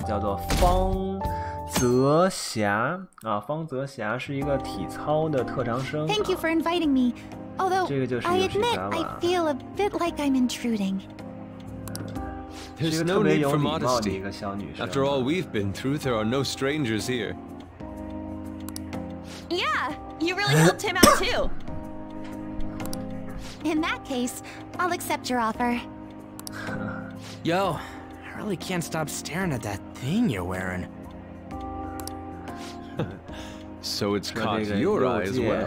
叫做方泽霞啊，方泽霞是一个体操的特长生。Thank you for inviting me. Although 这个就是 I 游戏 admit 杂 I 瓦。 feel a bit like I'm intruding. 是一个特别有礼貌的一个小女生。 After all we've been through, there are no strangers here. Yeah, you really helped him out too. In that case, I'll accept your offer. Yo, I really can't stop staring at that thing you're wearing. So it's 说 caught 这个 your 右 eye as 界 well.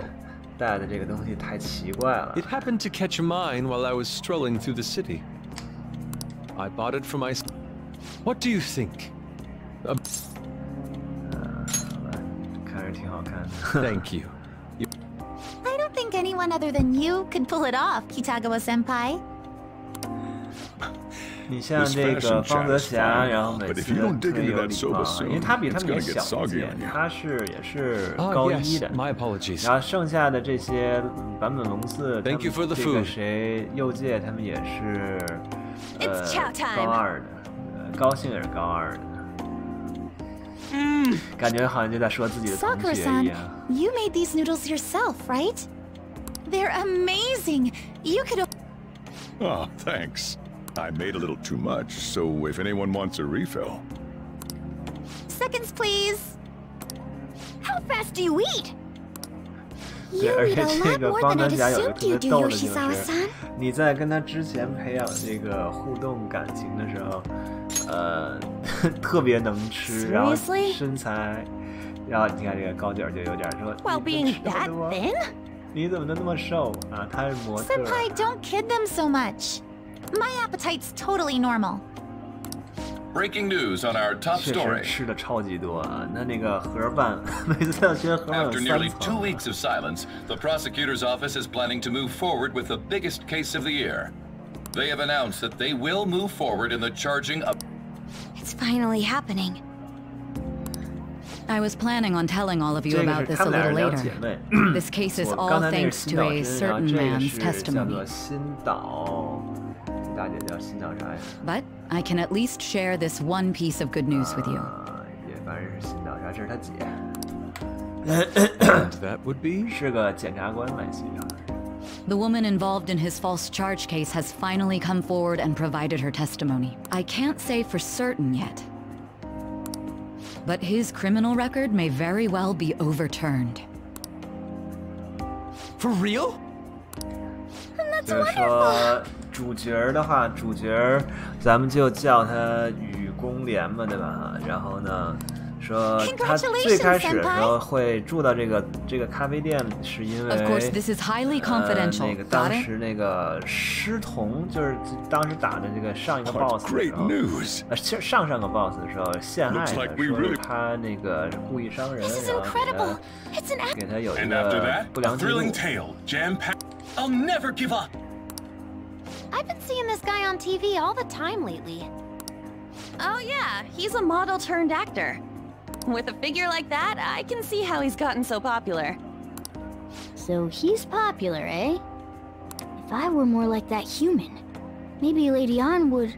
戴的这个东西太奇怪了。 It happened to catch mine while I was strolling through the city. I bought it for myself. What do you think? 看着挺好看的。 Thank you. I don't think anyone other than you could pull it off, Kitagawa-senpai. 你像这个方泽霞，然后每次特别有礼貌，因为他比他们也小一届，他也是高一的。 My apologies. 然后剩下的这些坂本龙四， Thank you for the 这个 food. 谁右界他们也是It's chow time. 高二的，高兴也是高二的。感觉好像就在说自己的同学一 Sakura-san, 样。 you made these noodles yourself, right? They're amazing. You could. Oh, thanks. I made a little too much, so if anyone wants a refill. Seconds, please. How fast do you eat? 对， You 而 eat 且 a 这 lot 个 more 方 than 泽 I'd 霞有个 assumed 特别 you do, 逗的就是 Yoshizawa-san. 你在跟他之前培养这个互动感情的时候，特别能吃，然后 Seriously? 身材，然后你看这个高点就有点说 While 你怎么 being 吃那么 that 多 thin? 你怎么能那么瘦啊？他是模特。 Senpai, don't kid them so much. My appetite's totally normal. Breaking news on our top 确实 story. 吃的超级多啊！那个盒饭，每次要觉得盒饭有 After 3 nearly 2 层。 weeks of silence, the prosecutor's office is planning to move forward with the biggest case of the year. They have announced that they will move forward in the charging of... It's finally happening. I was planning on telling all of you 这个 about 是 this 他 a 们俩 little 是两 later. 姐妹。 This case is 我 all 刚才那个 thanks 新 to 岛 a 真，然后 certain 这个 man's 是叫 testimony. 做新岛，这大姐叫新岛啥呀？ But I can at least share this one piece of good news with you. 也反正是新岛啥，这是他姐， And that would be? 是个检察官来戏上。 The woman involved in his false charge case has finally come forward and provided her testimony. I can't say for certain yet, but his criminal record may very well be overturned. For real? 就是说主角的话，主角咱们就叫他雨宫莲嘛，对吧？然后呢，说他最开始的时候会住到这个咖啡店，是因为 Of course, this is highly confidential. 那个 Got 当 it? 时那个师童，就是当时打的这个上一个 What boss 的时 great 候， news! 上个 boss 的时候陷害 Looks 他， like we 说是 really- 他那个故意伤人， This is 然后 incredible. It's an 给他有一 And after 个 that, 不 a 良记录 thrilling。tale, jam-packed... I'll never give up! I've been seeing this guy on TV all the time lately. Oh yeah, he's a model turned actor. With a figure like that, I can see how he's gotten so popular. So he's popular, eh? If I were more like that human, maybe Lady An would.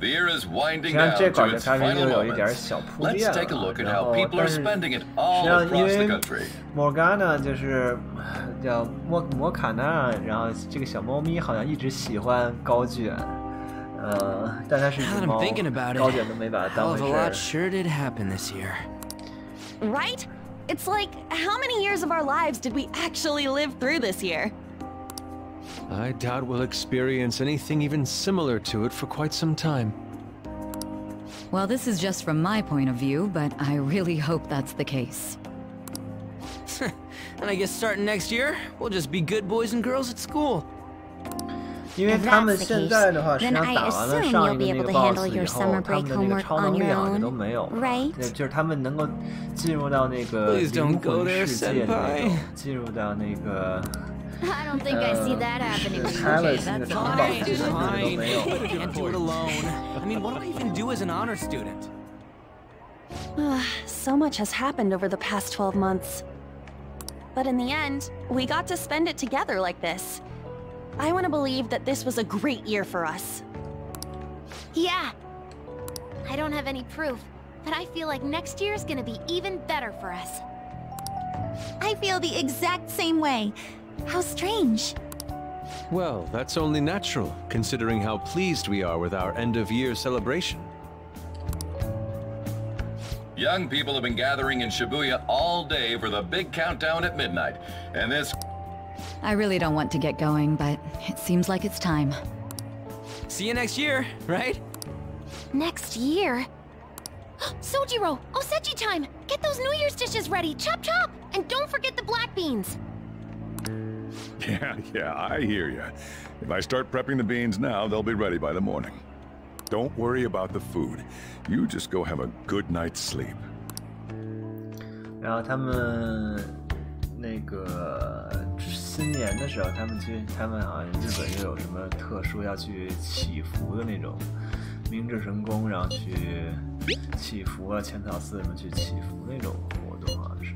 The year is winding 实际上 down 这稿 to 就 its 开始 final 又有一点 moments. 小铺 Let's 垫 take a 了， look at 然 how 后 people 但 are 是 spending it 实 all 际上因 across the 为 country. 莫嘎呢就是叫莫卡纳，然后这个小猫咪好像一直喜欢高卷，但它是一 Now 只 that I'm 猫， thinking about it, 高卷都没把它 hell 当 of 回 a lot 事 sure did happen this year. Right? It's like, how many years of our lives did we actually live through this year? I doubt we'll experience anything even similar to it for quite some time. Well, this is just from my point of view, but I really hope that's the case. And I guess starting next year, we'll just be good boys and girls at school. 因为他们现在的话，实际上打完了上一个那个 boss 以后，他们的那个超能力好像都没有了，就是他们能够进入到那个灵魂世界的那种，进入到那个。 I don't think I see that happening. 开了那个城堡，这些都 Fine. 没有。 Can't do it alone. I mean, what do I even do as an honor student? So much has happened over the past 12 months. But in the end, we got to spend it together like this. I want to believe that this was a great year for us. Yeah. I don't have any proof, but I feel like next year's gonna be even better for us. I feel the exact same way. How strange. Well, that's only natural, considering how pleased we are with our end-of-year celebration. Young people have been gathering in Shibuya all day for the big countdown at midnight, and this... I really don't want to get going, but it seems like it's time. See you next year, right? Next year? Sojiro! Osechi time! Get those New Year's dishes ready! Chop chop! And don't forget the black beans! Yeah, I hear ya. If I start prepping the beans now, they'll be ready by the morning. Don't worry about the food. You just go have a good night's sleep. 然后他们那个新年的时候，他们好像日本又有什么特殊要去祈福的那种明治神宫，然后去祈福啊，浅草寺什么去祈福那种活动好像是。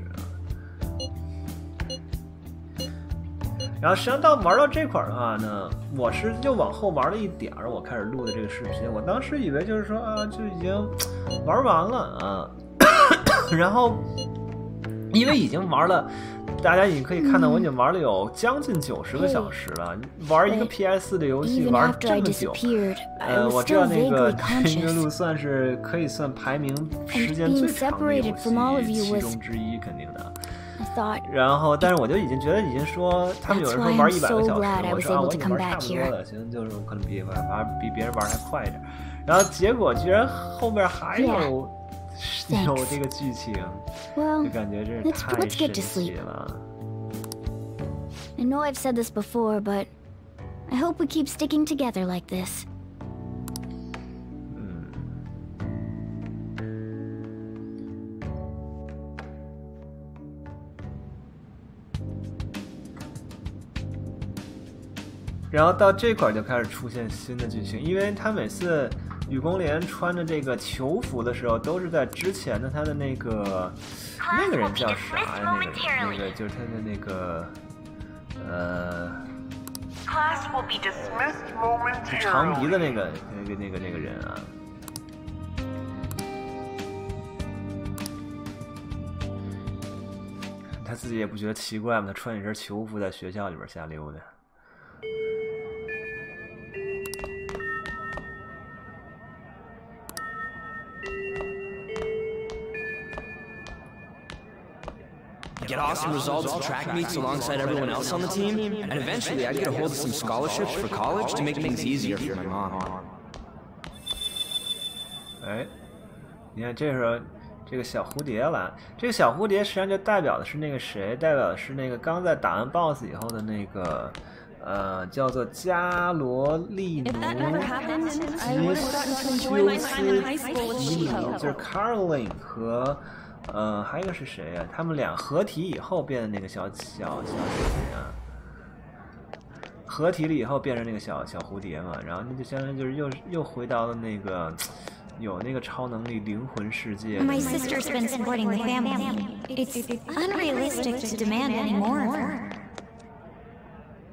然后实际上玩到这块儿的话呢，我是又往后玩了一点儿，我开始录的这个视频，我当时以为就是说啊，就已经玩完了啊，然后因为已经玩了，大家已经可以看到我已经玩了有将近90个小时了，玩一个 PS4 的游戏玩这么久，我知道那个音乐录算是可以算排名时间最长的游戏其中之一，肯定的。然后，但是我就已经觉得已经说，他们有人说玩100个小时，我说啊，我已经玩差不多了，行，就是可能比别人玩还快一点。然后结果居然后边还有这个剧情，就感觉真是太神奇了。I know I've said this before, but I hope we keep sticking together like this. 然后到这块就开始出现新的剧情，因为他每次雨宫莲穿着这个囚服的时候，都是在之前的他的那个人叫啥呀？那个就是他的那个长鼻的那个人啊。他自己也不觉得奇怪吗？他穿一身囚服在学校里边瞎溜达。Get awesome results at track meets alongside everyone else on the team, and eventually I'd get a hold of some scholarships for college to make things easier for my mom. 哎，你看这时候这个小蝴蝶了，这个小蝴蝶实际上就代表的是那个谁？代表的是那个刚在打完 BOSS 以后的那个叫做加罗利奴杰修斯提姆，就是 Caroline 和。还有一个是谁呀？他们俩合体以后变的那个小谁啊？合体了以后变成那个小蝴蝶嘛，然后那就相当于就是又回到了那个有那个超能力灵魂世界。My sister's been supporting the family. It's unrealistic to demand any more of her.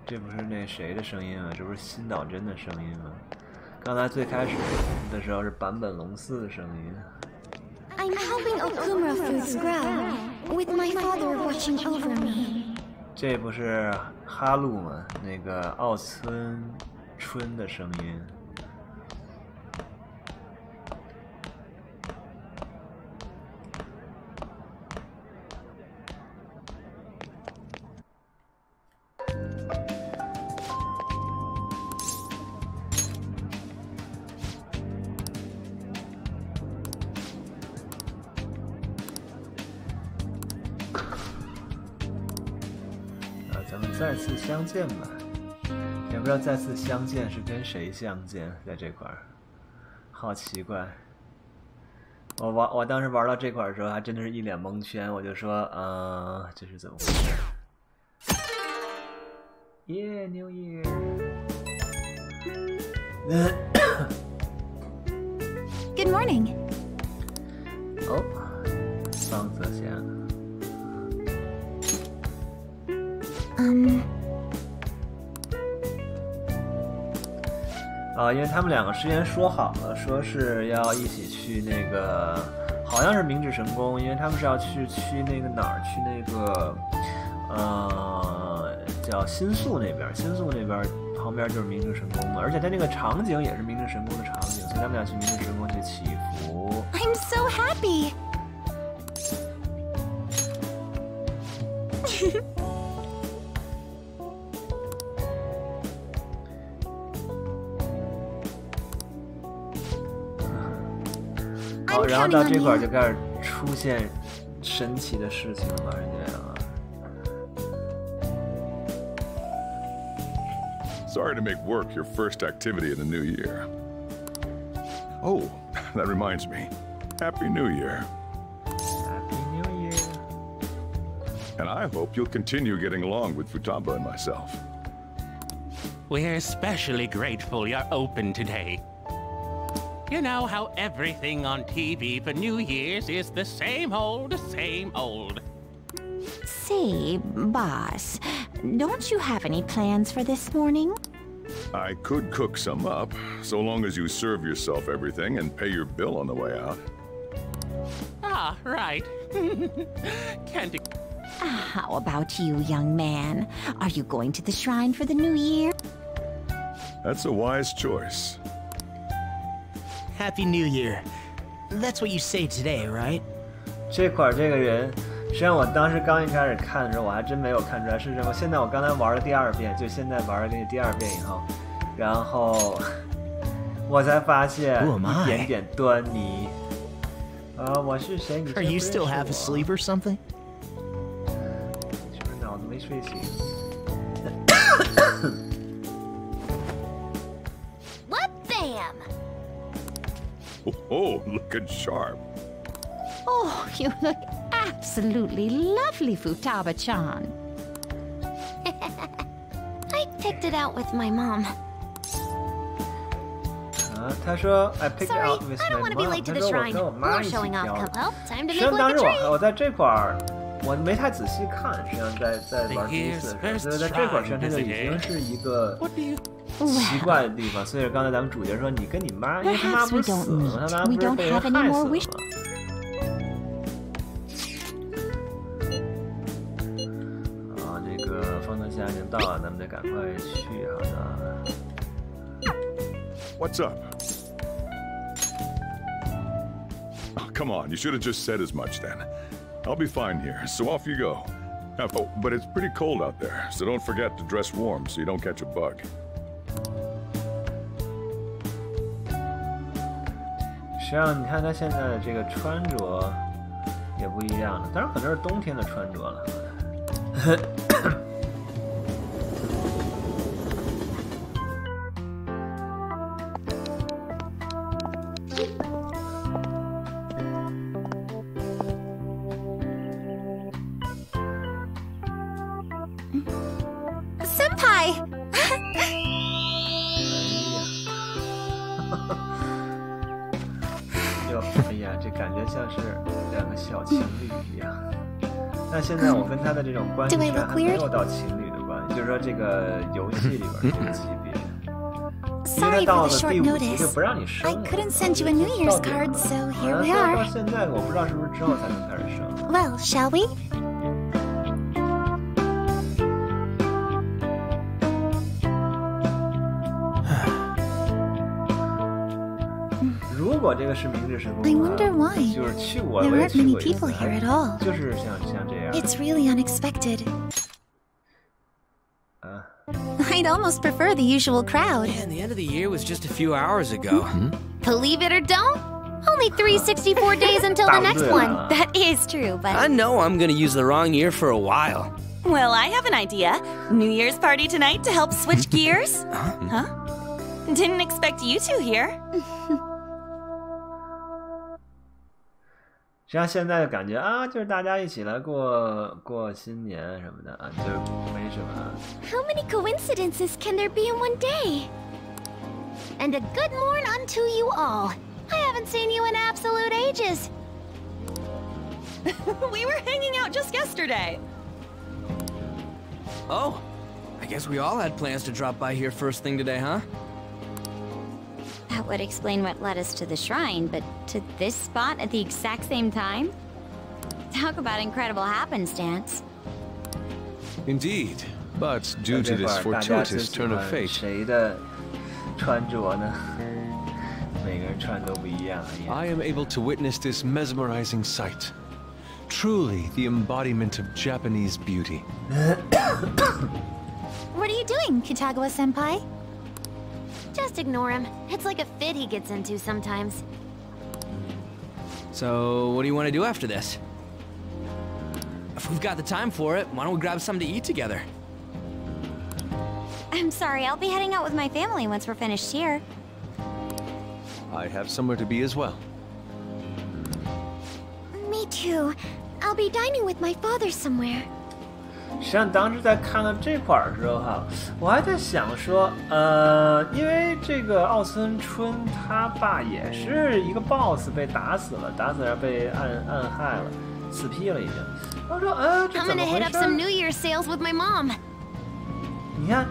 这不是那谁的声音啊？这不是新岛真的声音吗？刚才最开始的时候是坂本龙司的声音。I'm helping Okumura Foods grow, with my father watching over me. 这不是哈鲁吗？那个奥村春的声音。再次相见吧，也不知道再次相见是跟谁相见，在这块儿，好奇怪。我当时玩到这块儿的时候，还真的是一脸蒙圈，我就说，这是怎么回事？Yeah, New Year. Good morning. 哦，方泽贤。因为他们两个之前说好了，说是要一起去那个，好像是明治神宫，因为他们是要去那个哪儿，去那个叫新宿那边，新宿那边旁边就是明治神宫嘛，而且它那个场景也是明治神宫的场景，所以他们俩去明治神宫去祈福。I'm so happy. 好，然后到这块就开始出现神奇的事情了嘛，人家两个。Sorry to make work your first activity in the new year. Oh, that reminds me. Happy New Year. Happy New Year. And I hope you'll continue getting along with Futaba and myself. We're especially grateful you're open today. You know how everything on TV for New Year's is the same old, same old. Say, boss, don't you have any plans for this morning? I could cook some up, so long as you serve yourself everything and pay your bill on the way out. Ah, right. Can't... How about you, young man? Are you going to the shrine for the new year? That's a wise choice. Happy New Year. That's what you say today, right? 这块这个人，实际上我当时刚一开始看的时候，我还真没有看出来是什么。现在我刚才玩了第二遍，就现在玩了这第二遍以后，然后我才发现一点点端倪。我是谁？你 Are you still half asleep or something? 是不是脑子没睡醒What bam? Oh, looking sharp. Oh, you look absolutely lovely, Futaba-chan. I picked it out with my mom. 他说 I picked it Sorry, out with I don't my want to be mom. late to 他 the 说我 shrine 跟我妈 or 一起 showing off. 挑的。 Well, time to 实际 make 上当 like 时 a tree. 我在这块儿，我没太仔细看，实际上在玩第一次的时候，所以在这块儿实际上它就已经是一个奇怪的地方。所以刚才咱们主角说你跟你妈，因为他妈不是死了吗？他妈不是被人害死了吗？这个方特夏已经到了，咱们得赶快去。好的。What's up? Oh, come on, you should have just said as much then. I'll be fine here, so off you go. Oh, but it's pretty cold out there, so don't forget to dress warm so you don't catch a bug. 实际上，你看他现在的这个穿着也不一样了，当然可能是冬天的穿着了。哎呀，这感觉像是两个小情侣一样。但现在我跟他的这种关系还没有到情侣的关系，就是说这个游戏里边这个级别。因为他到了第5集就不让你生了。 I couldn't send you a New Year's card, so here we are. 到现在我不知道是不是之后才能开始生。 Well, shall we? 如果这个是明治神宫 I wonder why. 就是去过， There 我也 aren't 去 many 过一 people 次， here at all. 就是像这样。 It's really unexpected. 啊。 I'd almost prefer the usual crowd. Man, the end of the year was just a few hours ago. Believe it or don't, only 364 days until the next one. That is true, but... I know I'm gonna use the wrong year for a while. Well, I have an idea. New Year's party tonight to help switch gears? Huh? Didn't expect you two here. 实际上现在的感觉啊，就是大家一起来过新年什么的啊，就没什么。 How many coincidences can there be in one day? And a good morn unto you all. I haven't seen you in absolute ages. We were hanging out just yesterday. Oh, I guess we all had plans to drop by here first thing today, huh? That would explain what led us to the shrine, but to this spot at the exact same time? Talk about incredible happenstance. Indeed, but due to this fortuitous turn of fate, 谁的穿着呢？每个人穿都不一样。I am able to witness this mesmerizing sight. Truly the embodiment of Japanese beauty. What are you doing, Kitagawa-senpai? Just ignore him. It's like a fit he gets into sometimes. So, what do you want to do after this? If we've got the time for it, why don't we grab something to eat together? I'm sorry, I'll be heading out with my family once we're finished here. I have somewhere to be as well. Me too. I'll be dining with my father somewhere. 实际上，当时在看到这块儿的时候哈，我还在想说，因为这个奥村春他爸也是一个 boss 被打死了，然后被暗害了，死劈了已经。我说，这怎么回事？ I'm gonna hit up some New Year's sales with my mom. 你看，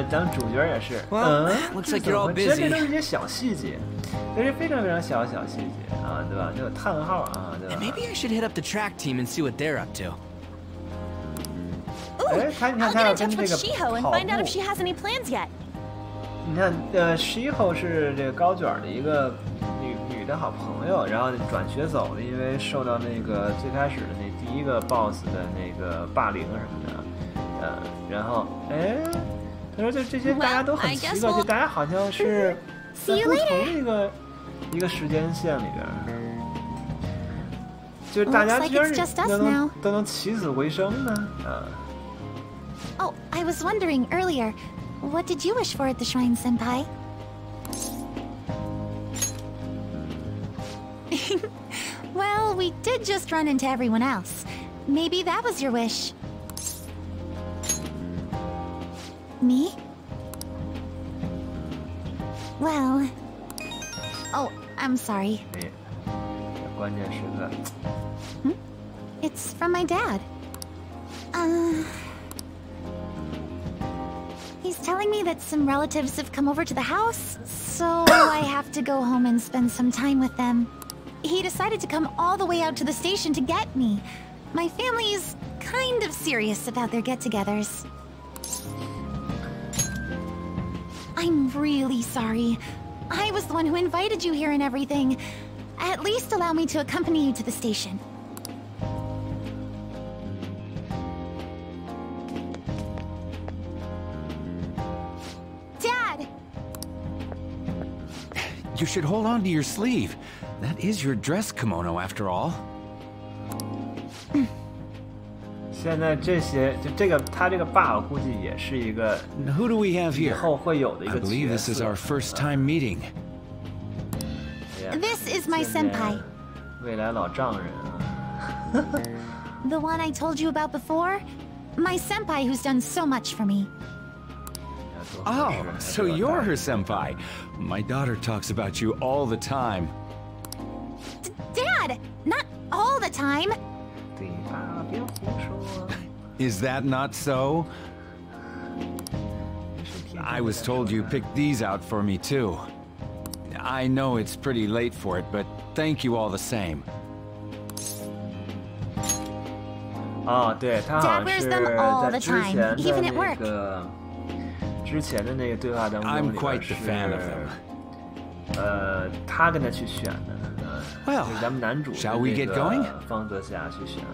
咱们主角也是，looks like you're all busy. 这都是一些小细节，这是非常非常小的小细节啊，对吧？这个叹号啊，对吧 Maybe I should hit up the track team and see what they're up to. Ooh, I'll get in touch with Shiho and find out if she has any plans yet. 你看，Shiho 是这个高卷的一个女的好朋友，然后转学走了，因为受到那个最开始的那第一个 boss 的那个霸凌什么的，然后他说就这些大家都很奇怪，就大家好像是在不同的一个时间线里边，就是大家居然都能起死回生呢，Oh, I was wondering earlier, what did you wish for at the shrine, Senpai? Well, we did just run into everyone else. Maybe that was your wish. Me? Well... Oh, I'm sorry. It's from my dad. He's telling me that some relatives have come over to the house, so I have to go home and spend some time with them. He decided to come all the way out to the station to get me. My family is kind of serious about their get-togethers. I'm really sorry. I was the one who invited you here and everything. At least allow me to accompany you to the station. You should hold on to your sleeve. That is your dress kimono after all. 现在这些就这个他这个爸，我估计也是一个 Who do we have 以 here? 后会有的一 I 个 believe 角 this is 色。 our first time meeting. This is my senpai. 未来老丈人啊。The one I told you about before? My senpai who's done so much for me. Oh, so you're her senpai. My daughter talks about you all the time. Dad! Not all the time! Is that not so? I was told you picked these out for me too. I know it's pretty late for it, but thank you all the same. 哦，对，他好像是在之前的那个对话当中里边是，他跟他去选的，就是咱们男主的那个方泽霞去选的。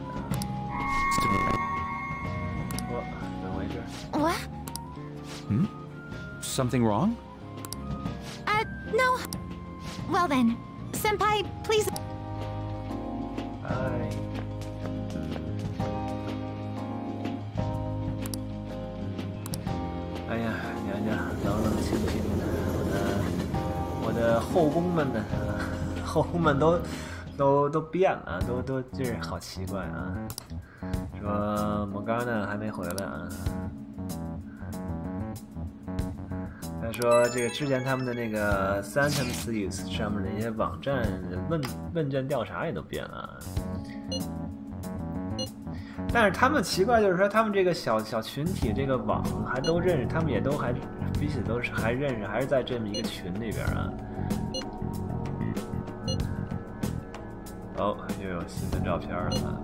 怎么回事 What? Hmm? Something wrong? No. Well then, senpai, please. Bye. 哎呀，娘娘冷冷清清的，我的后宫们呢？后宫们都变了，都就是好奇怪啊！说摩嘎呢还没回来啊？他说这个之前他们的那个 Sentence Use 上面的一些网站问卷调查也都变了。但是他们奇怪就是说，他们这个小群体这个网还都认识，他们也都还彼此都是还认识，还是在这么一个群里边啊。哦，又有新的照片了。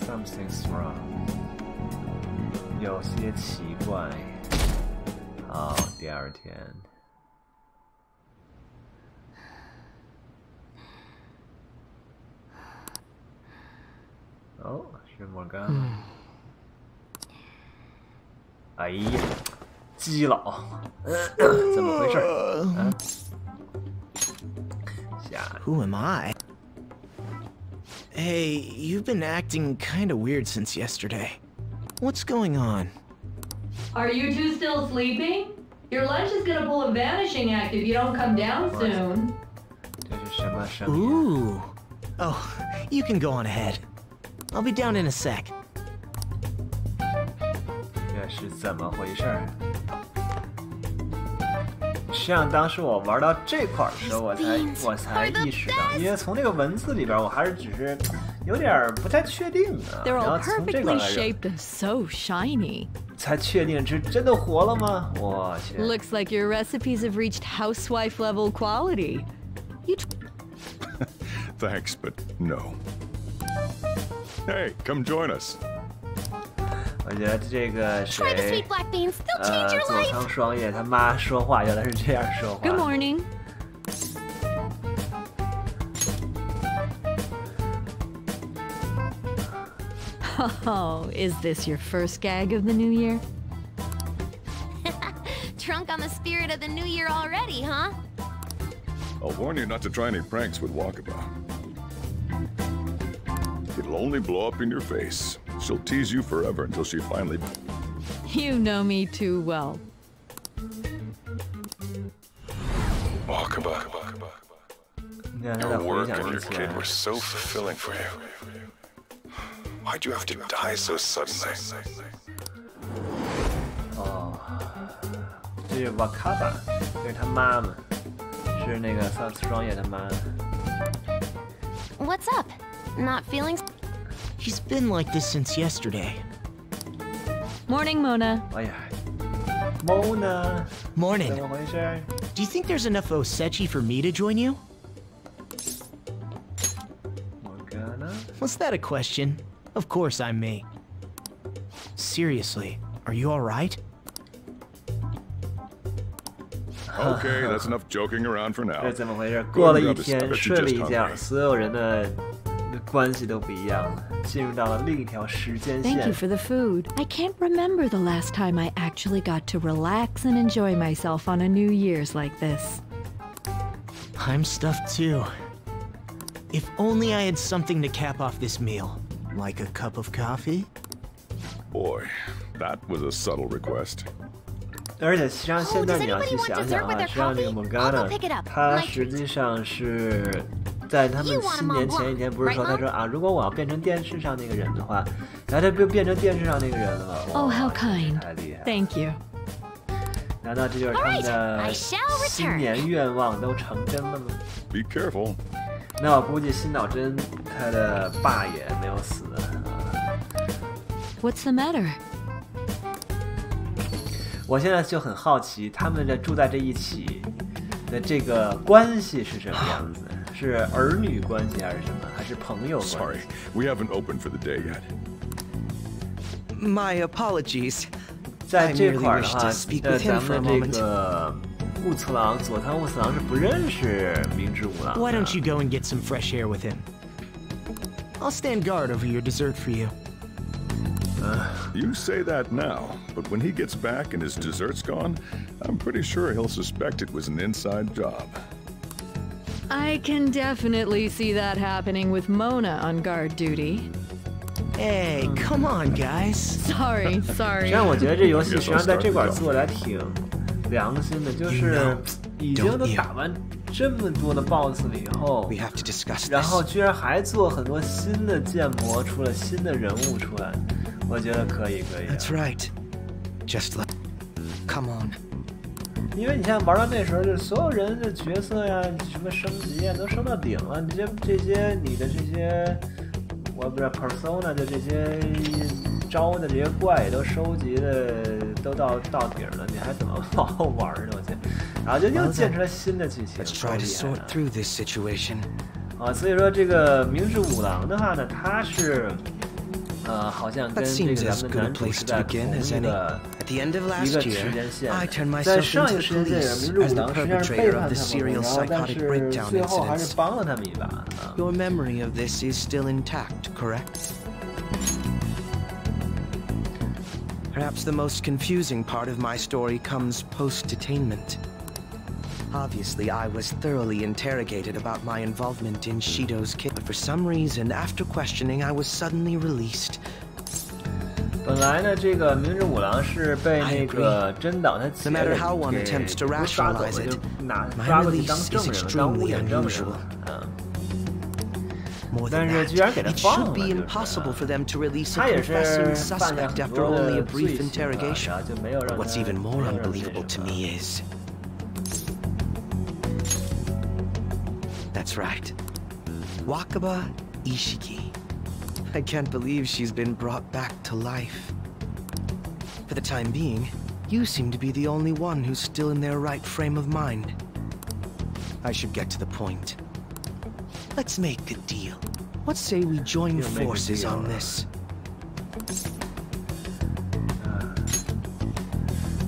Something's wrong， 有些奇怪。好，第二天。哦，是摩根。哎呀，基佬，怎么回事？嗯。Who am I? Hey, you've been acting kinda weird since yesterday. What's going on? Are you two still sleeping? Your lunch is gonna pull a vanishing act if you don't come down soon. Ooh. Oh, you can go on ahead. I'll be down in a sec. 这是怎么回事？实际上，当时我玩到这块的时候，我才意识到，因为从这个文字里边，我还是只是有点不太确定啊。然后从这块来才确定这真的活了吗？我去。Looks like your recipes have reached housewife level quality. Thanks, but no. Hey, come join us. 我觉得这个谁，佐仓双叶他妈说话原来是这样说话。Good morning. Oh, is this your first gag of the new year? Drunk on the spirit of the new year already, huh? I'll warn you not to try any pranks with Walkabout. It'll only blow up in your face. She'll tease you forever until she finally... You know me too well. Walkabout. Your work and your kid were so fulfilling for you. Why'd you have to die so suddenly? 哦，这是瓦卡巴，这是他妈妈，是那个萨斯双叶他妈。What's up? Not feeling? He's been like this since yesterday. Morning, Mona. 哎呀 ，Mona. Morning. 怎么回事？ Do you think there's enough Osechi for me to join you? Morgana? Was that a question? Of course I'm me. Seriously, are you all right? Okay, that's enough joking around for now. 这怎么回事？过了一天，睡了一觉，所有人的关系都不一样了，进入到了另一条时间线。 Thank you for the food. I can't remember the last time I actually got to relax and enjoy myself on a New Year's like this. I'm stuffed too. If only I had something to cap off this meal. Like a cup of coffee? Boy, that was a subtle request. 而且实际上现在你要去想想啊，实际上这个 Morgana， 他实际上是在他们新年前一天不是说他说啊，如果我要变成电视上那个人的话，然后他就变成电视上那个人了吗？ Oh, how kind. 太厉害 Thank you. 难道这就是他们的新年愿望都成真了吗 ？Be careful. 那我估计新岛真他的爸也没有死啊。What's the matter? 我现在就很好奇，他们住在这一起的这个关系是什么样子？是儿女关系还是什么？还是朋友关系 Sorry, we haven't opened for the day yet. My apologies. 在这块儿的话，咱们的这个雾次郎佐仓雾次郎是不认识明智五郎的。 Why don't you go and get some fresh air with him? I'll stand guard over your dessert for you. You say that now, but when he gets back and his dessert's gone, I'm pretty sure he'll suspect it was an inside job. I can definitely see that happening with Mona on guard duty. Hey, come on, guys. Sorry. 实际上，我觉得这游戏实际上在这块做的还挺良心的，就是已经都打完这么多的 BOSS 了以后，然后居然还做很多新的建模出来，新的人物出来，我觉得可以。That's right. Just like. 因为你像玩到那时候，就是所有人的角色呀、什么升级啊，都升到顶了。这些你的这些，我不知道 persona 的这些招的这些怪也都收集的都到顶了，你还怎么往后玩呢？我去，然后就又建成了新的剧情。啊，所以说这个明智五郎的话呢，他是。好像跟这个咱们的男主是在同一个时间线。在上一个时间线里，明智五郎实际上是背叛他们，然后但是最后还是帮了他们一把。Your memory of this is still intact, correct? Perhaps the most confusing part of my story comes post-detainment. Obviously, I was thoroughly interrogated about my involvement in Shido's kid, but for some reason, after questioning, I was suddenly released. 本来呢，这个明智五郎是被那个真岛他姐给抓走了，就抓过去当证人了，当污点证人了。但是居然给他放了，他也是犯下很多的罪行啊，就没有让他。What's even more unbelievable to me is. That's right. Wakaba Ishiki. I can't believe she's been brought back to life. For the time being, you seem to be the only one who's still in their right frame of mind. I should get to the point. Let's make a deal. What say we join forces on this?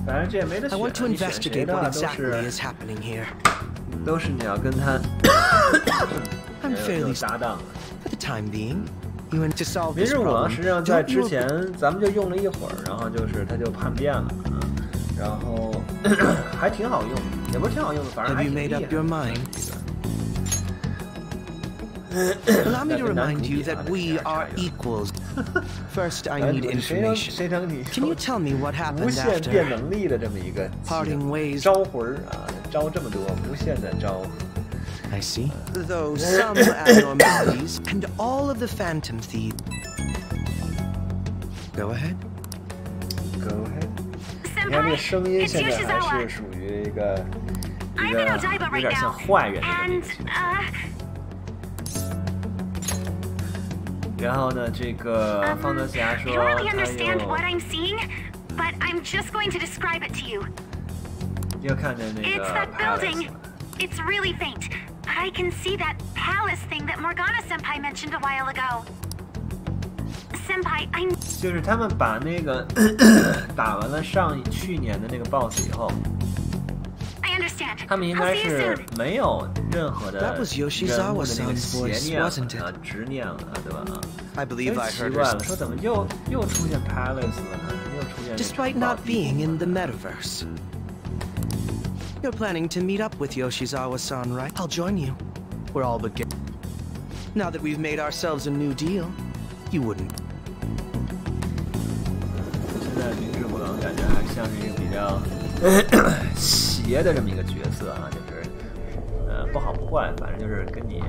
I want to investigate what exactly is happening here. 都是你要跟他 I'm fairly 搭档。 For the time being, you want to solve 明 this 智五郎 problem. 实际上在之前咱们就用了一会儿，然后就是他就叛变了，然后还挺好用，也不是挺好用的，反正还挺厉害。 Allow me to remind you that we are equals. First, I need information. Can you tell me what happened 无限变 after 能力的这么一个 parting ways? 招魂啊，招这么多，无限的招。 I see. Though some abnormalities and all of the phantom thieves. Go ahead. Go ahead. 你看这个声音现在还是属于一个有点像坏人的这么一个角色。 然后呢，这个方德霞说，他又 又看见那个 palace。 It's really faint, but I can see that palace thing that Morgana-senpai mentioned a while ago. Senpai, I'm... 就是他们把那个打完了去年的那个 boss 以后， I understand. 他们应该是没有任何的人物的那个邪念啊、执念了，对吧？ I believe I heard 奇怪了，说怎么又出现 palace 了呢？又出现。 Despite not being in the metaverse. You're planning to meet up with Yoshizawa-san, right? I'll join you. We're all but get. Now that we've made ourselves a new deal, you wouldn't. 现在明智五郎感觉还像是一个比较邪的这么一个角色啊，就是不好不坏，反正就是跟你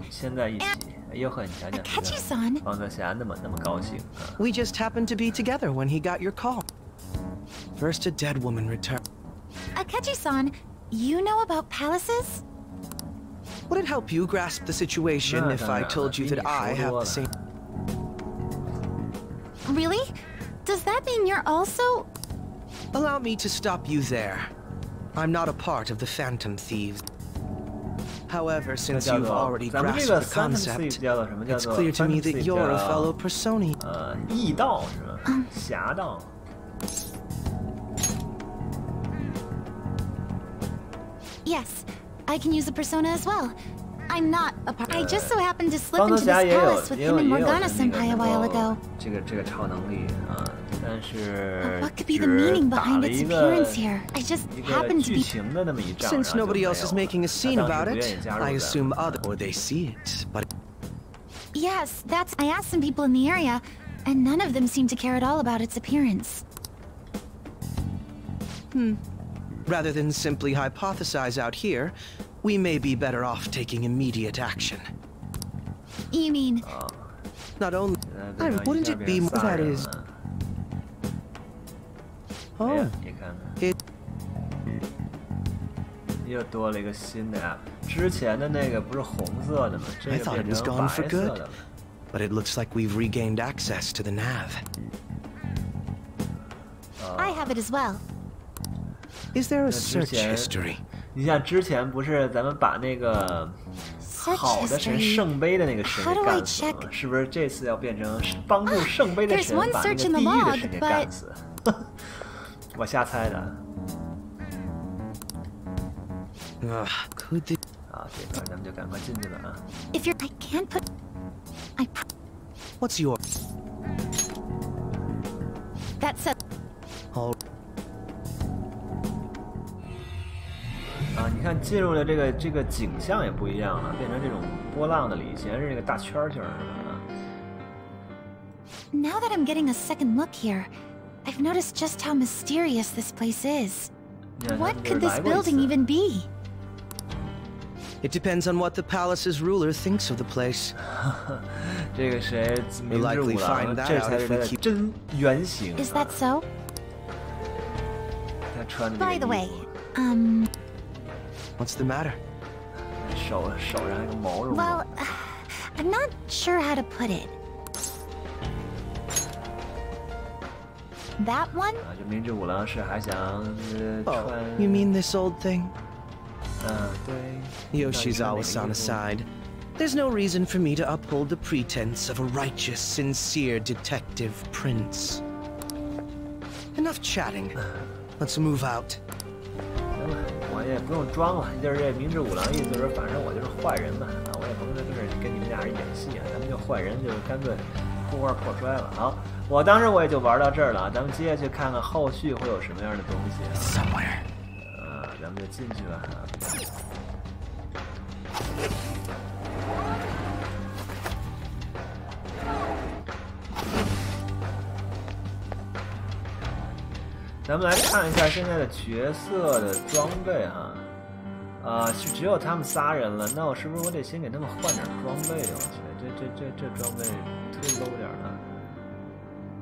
现在一起。哎呦呵，你想想，方泽霞那么高兴啊。 We just happened to be together when he got your call. First, a dead woman returned. Akechi-san, you know about palaces? Would it help you grasp the situation if I told you that I have the same... Really? Does that mean you're also... Allow me to stop you there. I'm not a part of the Phantom Thieves. However, since you've already grasped the concept, it's clear to me that you're a fellow persona. 异道是吧？侠道。 Yes, I can use a persona as well. I'm not a part. I just so happened to slip into this palace with him and Morgana-senpai a while ago. 这个超能力啊，但是 What could be the meaning behind its appearance here? I just happened to be. Since nobody else is making a scene about it, I assume other or they see it. But yes, that's. I asked some people in the area, and none of them seem to care at all about its appearance. Rather than simply hypothesize out here, we may be better off taking immediate action. You mean? Not only... wouldn't it be... that is... 哎呀，你看看，又多了一个新的 app。之前的那个不是红色的吗？这个变成白色的了。But it looks like we've regained access to the nav. I have it as well. Is there a search history? 你像之前不是咱们把那个好的神圣杯的那个神给干死了，是不是这次要变成帮助圣杯的神把那个地狱的神给干死？我瞎猜的。Could they? 啊，这边咱们就赶快进去了啊。If you're, I can't put. What's your? That's a. Oh. 啊，你看进入的这个景象也不一样了，变成这种波浪的了，以前是这个大圈圈的啊。Now that I'm getting a second look here, I've noticed just how mysterious this place is. What could this building even be? It depends on what the palace's ruler thinks of the place. 这个谁，明智五郎，这才是他的真原型。 Is that so? 他穿的。By the way, What's the matter? 手上那个毛绒。Well, I'm not sure how to put it. That one? 啊，就明智五郎是还想穿。You mean this old thing? 对。Yoshizawa-san aside, there's no reason for me to uphold the pretense of a righteous, sincere detective prince. Enough chatting. Let's move out. 行了，我也不用装了，就是这明智五郎意思是，反正我就是坏人嘛，啊，我也甭在这儿跟你们俩人演戏啊，咱们就坏人就干脆破罐破摔了。好，当时我也就玩到这儿了啊，咱们接下去看看后续会有什么样的东西啊。Somewhere. 咱们就进去了啊。咱们来看一下现在的角色的装备哈，是只有他们仨人了，那我是不是我得先给他们换点装备啊？我去，这装备忒 low 点了。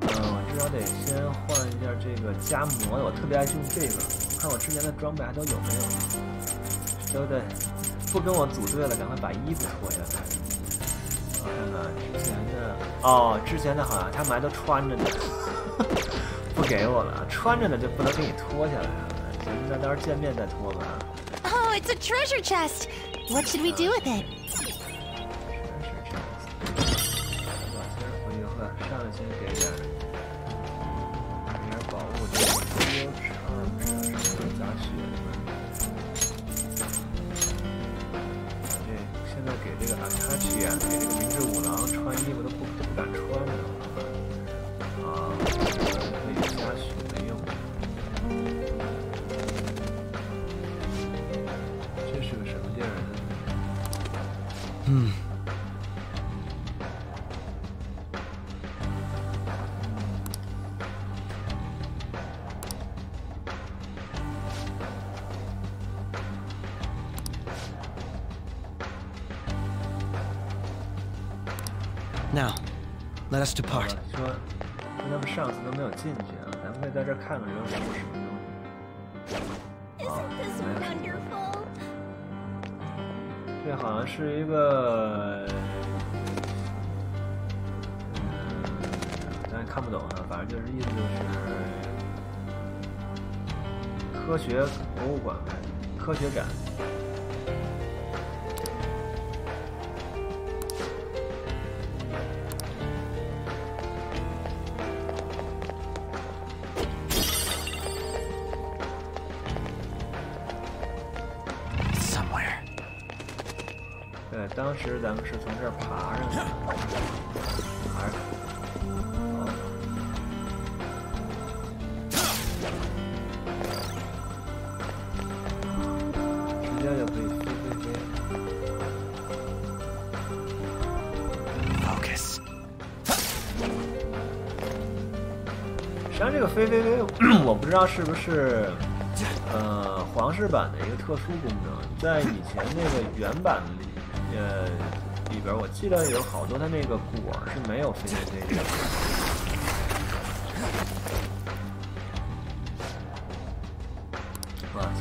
我至少得先换一下这个加魔的，我特别爱用这个。看我之前的装备还都有没有？都得不跟我组队了，赶快把衣服脱下来。我看看之前的，之前的好像他们还都穿着呢。不给我了，穿着呢就不能给你脱下来了。行，那到时候见面再脱吧。Oh, it's a treasure chest. What should we do with it? 我先回去喝，上来先给点宝物，这个溜叉什么杂学的。这现在给这个阿卡奇啊，给这个明智五郎穿衣服都不敢穿了。这是个什么地儿呢？Now, let us depart. 说他们上次都没有进去啊，咱们可以在这儿看看人物什么东西。这好像是一个，咱也看不懂啊，反正就是意思就是科学博物馆呗，科学展。对，当时咱们是从这儿爬上去的，爬上去。直接就可以飞。Focus。实际上这个飞，我不知道是不是皇室版的一个特殊功能，在以前那个原版里边，我记得有好多它那个果是没有飞的。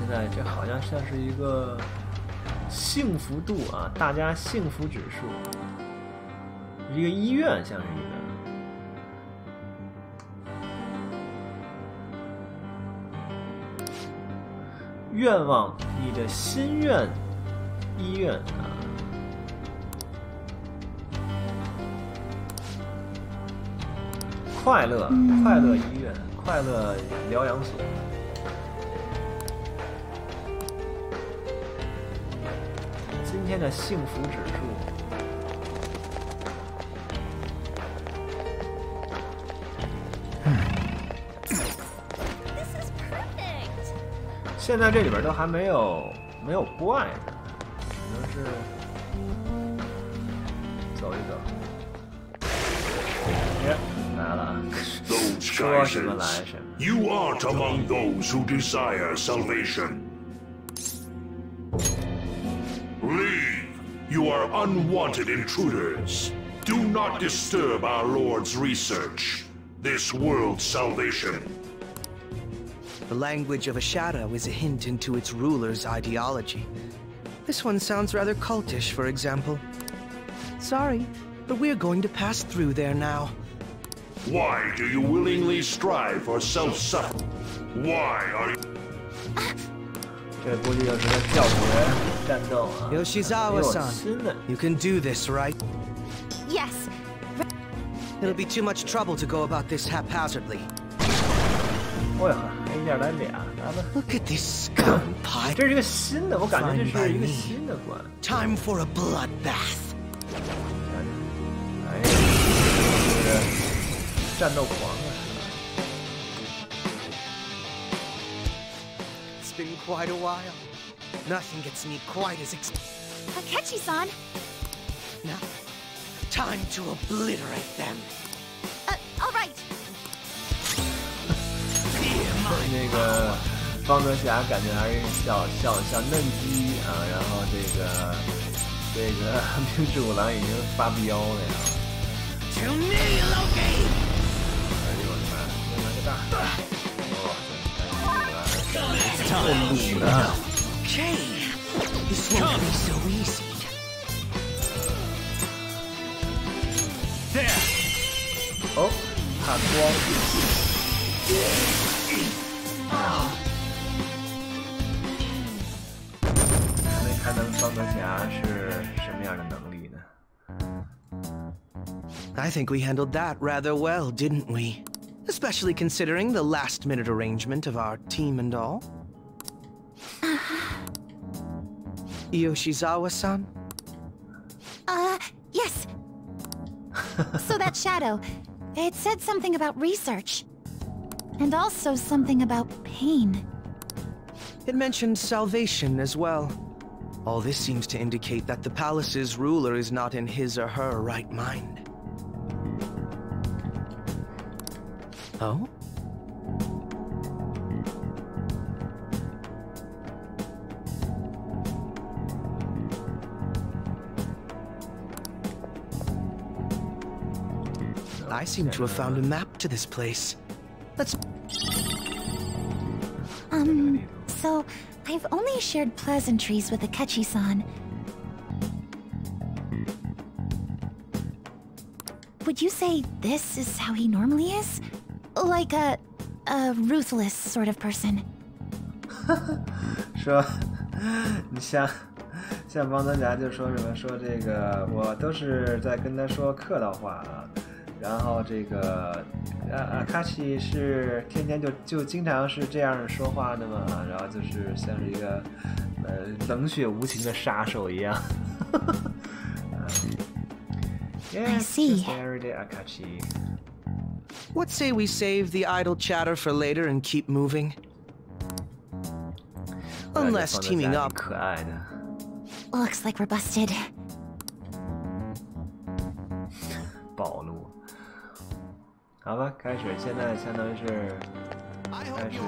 现在这好像像是一个幸福度啊，大家幸福指数，一个医院像是一个。愿望，你的心愿，医院啊。快乐，快乐医院，快乐疗养所。今天的幸福指数。现在这里边都还没有怪呢，只能是走一走。来了，说什么来什么。You aren't among those who desire salvation. Leave. You are unwanted intruders. Do not disturb our Lord's research. This world's salvation. The language of a shadow is a hint into its ruler's ideology. This one sounds rather cultish, for example. Sorry, but we're going to pass through there now. Why do you willingly strive for self-suffering? Why are you... 这估计就是个跳跃战斗啊。Yoshizawa-san, you can do this, right? Yes. It'll be too much trouble to go about this haphazardly. 哎呀，一下来俩，来吧。Look at this scum pie. 这是一个新的，我感觉这是一个新的关。Time for a bloodbath. 哎呀，这战斗狂啊！ It's been quite a while. Nothing gets me quite as Akechi-san. Now, time to obliterate them. All right. 那个方泽霞感觉还是小嫩鸡啊，然后这个冰之五郎已经发飙了呀！哎呦我的妈！再来个大！哦，这鲁的。Okay, this won't be so easy. There. 哦，怕光。 看咱们方泽霞是什么样的能力呢 I think we handled that rather well, didn't we? Especially considering the last-minute arrangement of our team and all. Yoshizawa-san? Yes. So that shadow, it said something about research. And also something about pain. It mentioned salvation as well. All this seems to indicate that the palace's ruler is not in his or her right mind. Oh? I seem to have found a map to this place. Let's... So I've only shared pleasantries with Akechi-san. Would you say this is how he normally is? Like a ruthless sort of person? 说，你像方泽霞就说什么说这个我都是在跟他说客套话啊。 然后这个阿卡西是天天就经常是这样说话的嘛，然后就是像是一个冷血无情的杀手一样。I see. What say we save the idle chatter for later and keep moving? Unless teaming up. Looks like we're busted. 暴露。 好吧，开始，现在相当于是开始。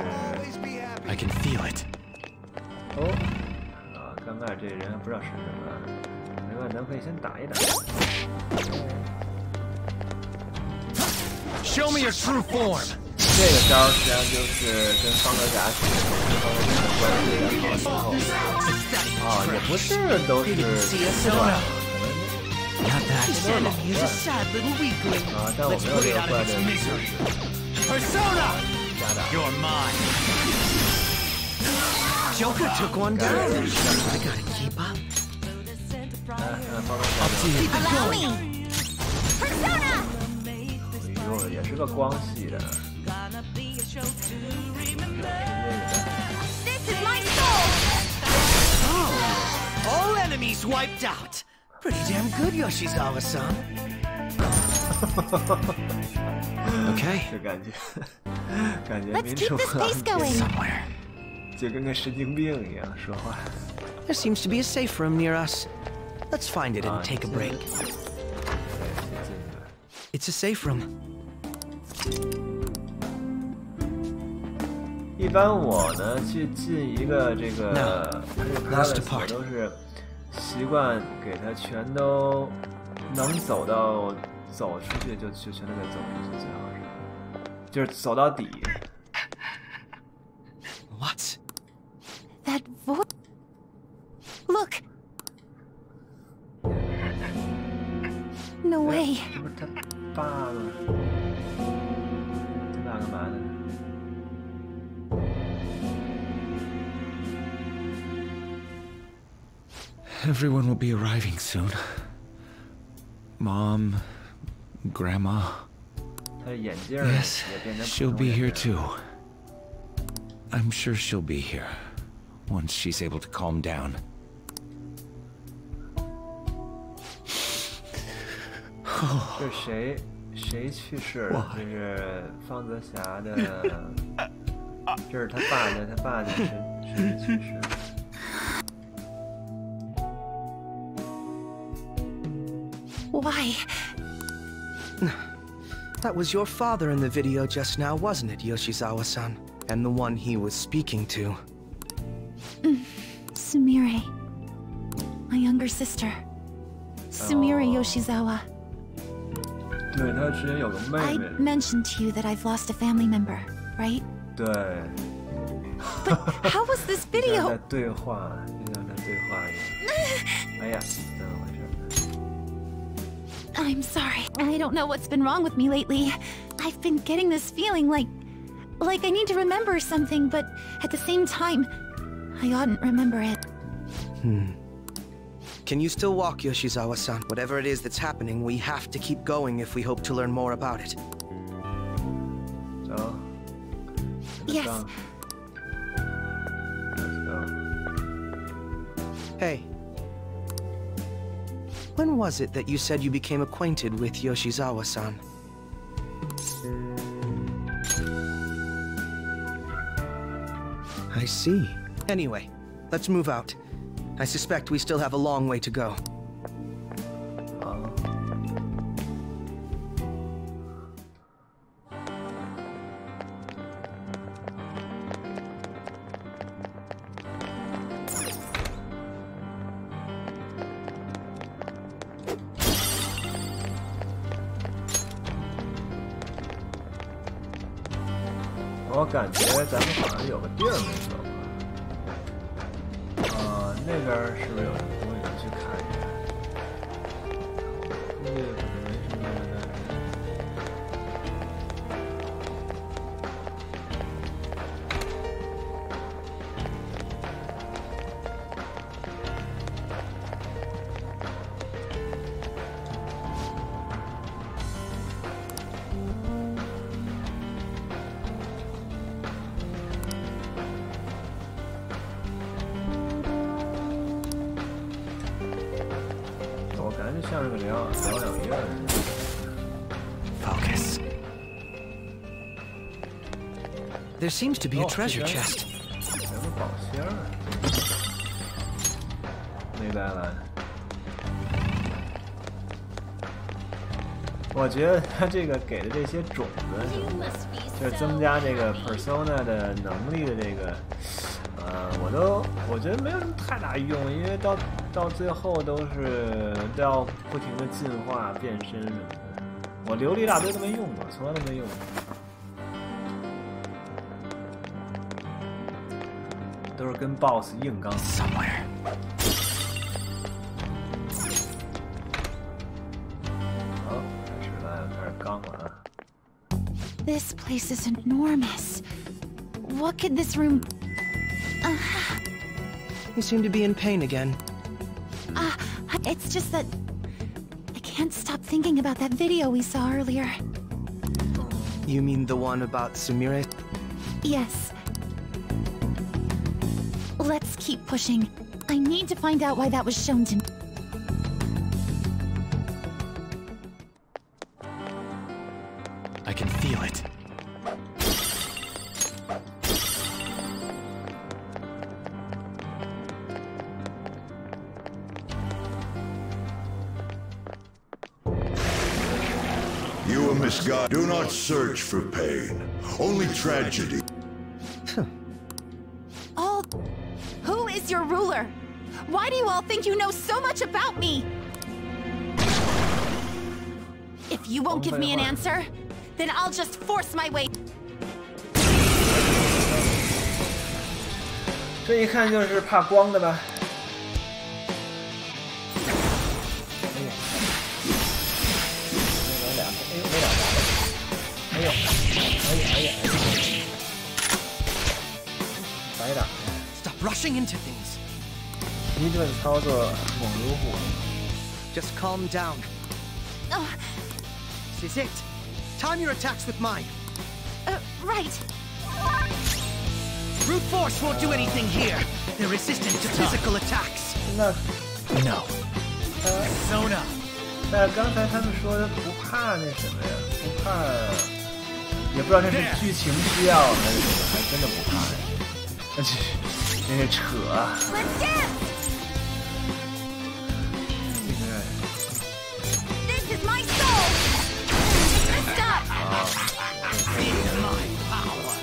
I can feel it. 哦，啊，刚开始这人还不知道是什么，没关系，咱可以先打一打。Show me your true form. 这个招实际上就是跟方德甲学的，方德甲的关系好之后，也不是都是对吧？但我没有这个怪的知识。Persona, you're mine. Joker took one down. I gotta keep up. Keep it going. Persona. 哎呦，也是个光系的。This is my soul. Oh, all enemies wiped out. Pretty damn good, Yoshizawa-san. Okay. 就感觉民 Let's 主 keep this pace going. 就跟个神经病一样说话。There seems to be a safe room near us. Let's find it and take a break. It's a safe room. 一般我呢去进一个这个 palace 我都是习惯给他全都能走出去就全都给走出去，最好是就是走到底。What? That voice. Look. No way. 这不是他爸吗？他爸干嘛呢？ Everyone will be arriving soon. Mom, Grandma. Yes, she'll be here too. I'm sure she'll be here once she's able to calm down. Oh. 这谁去世了？这是方泽霞的，这是他爸的谁去世？ Why? That was your father in the video just now, wasn't it, Yoshizawa-san? And the one he was speaking to. Sumire. My younger sister. Sumire Yoshizawa. I mentioned to you that I've lost a family member, right? 对。 But how was this video? 在对话，就像在对话一样。哎呀，怎么回事？ I'm sorry. I don't know what's been wrong with me lately. I've been getting this feeling like I need to remember something, but at the same time, I oughtn't remember it. Can you still walk, Yoshizawa-san? Whatever it is that's happening, we have to keep going if we hope to learn more about it. So? Yes. Let's go. Hey. When was it that you said you became acquainted with Yoshizawa-san? I see. Anyway, let's move out. I suspect we still have a long way to go. I 我感觉咱们好像有个地儿没走啊，那边是不是有什么东西能去看一下？估计可能没什么的。 像是个疗养院。Focus. There seems to be a treasure chest. 有个宝箱。明白了。我觉得他这个给的这些种子什么的，就是增加这个 persona 的能力的这个，我觉得没有什么太大用，因为到最后都要不停的进化变身什么的。我留了一大堆都没用过，从来都没用过。都是跟 BOSS 硬刚。Somewhere. This place is enormous. What could this room... You seem to be in pain again. It's just that... I can't stop thinking about that video we saw earlier. You mean the one about Sumire? Yes. Let's keep pushing. I need to find out why that was shown to me. I can feel it. You are misguided. Do not search for pain, only tragedy. Who is your ruler? Why do you all think you know so much about me? If you won't give me an answer, then I'll just force my way. 这一看就是怕光的吧？哎呦，白打。Stop rushing into things. 一顿操作猛如虎。Just calm down. This is it. Time your attacks with mine. Right. Brute force won't do anything here. They're resistant to physical attacks. No. Zona. 但刚才他们说他不怕那什么呀，不怕，也不知道这是剧情需要还是什么，还真的不怕呀。那是扯啊。This is my soul. Stop. Feel my power.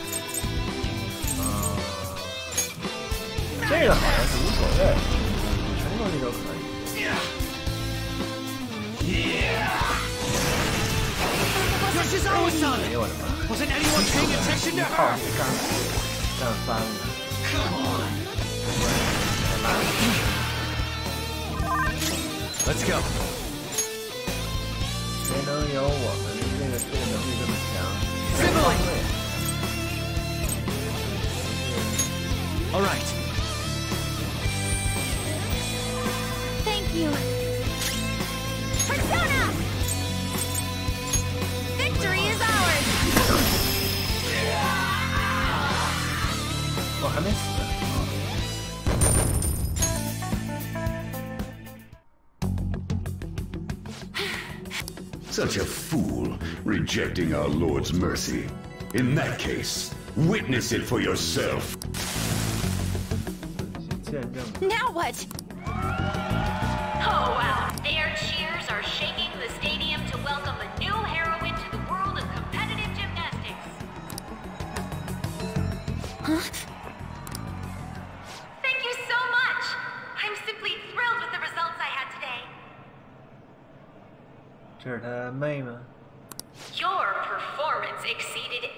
这个好像是无所谓，什么东西都可以。Yours is our son. 哎呦我的妈 Wasn't anyone paying attention to 炮 her? 给干翻了。Come on. Let's go. 谁能有我们这个能力这么强？ All right. Thank you. Persona! Victory is ours! 我还没死。 Such a fool, rejecting our Lord's mercy. In that case, witness it for yourself. Now what? Oh wow, their cheers are shaking the stadium to welcome a new heroine to the world of competitive gymnastics. Huh? Thank you so much! I'm simply thrilled with the results I had today. 这是他妹吗？ Your performance exceeded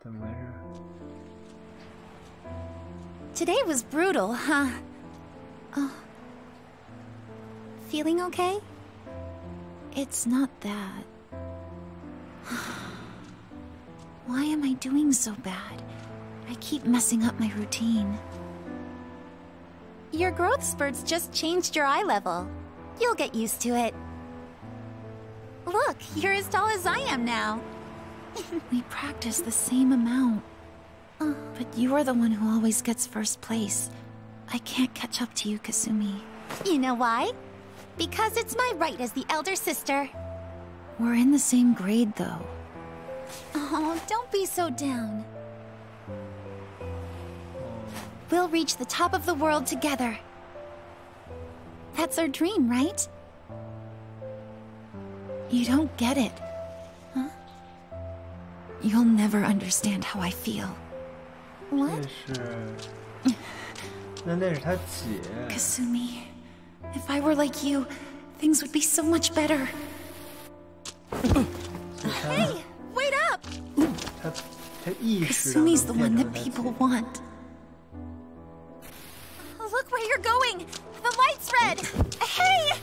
怎么回事 Today was brutal, huh? Oh. Feeling okay? It's not that. Why am I doing so bad? I keep messing up my routine. Your growth spurts just changed your eye level. You'll get used to it. Look, you're as tall as I am now. We practice the same amount. But you are the one who always gets first place. I can't catch up to you, Kasumi. You know why? Because it's my right as the elder sister. We're in the same grade, though. Oh, don't be so down. We'll reach the top of the world together. That's our dream, right? You don't get it, huh? You'll never understand how I feel. What? 那是他姐 Kasumi, if I were like you, things would be so much better. Hey, wait up! Kasumi's the one that people want. Look where you're going! The light's red! Hey!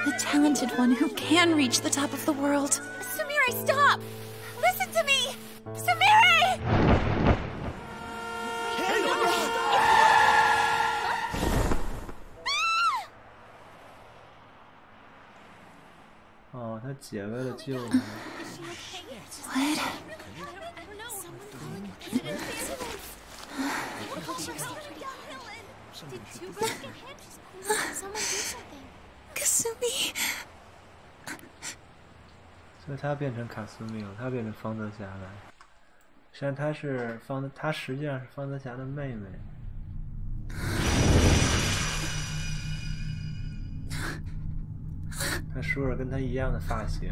The talented one who can reach the top of the world. Sumire, stop! Listen to me! Sumire! Oh, 他姐为了救他。What? Kasumi. 所以他变成卡苏米了，他变成方泽霞了。实际上他是他实际上是方泽霞的妹妹。他梳着跟他一样的发型。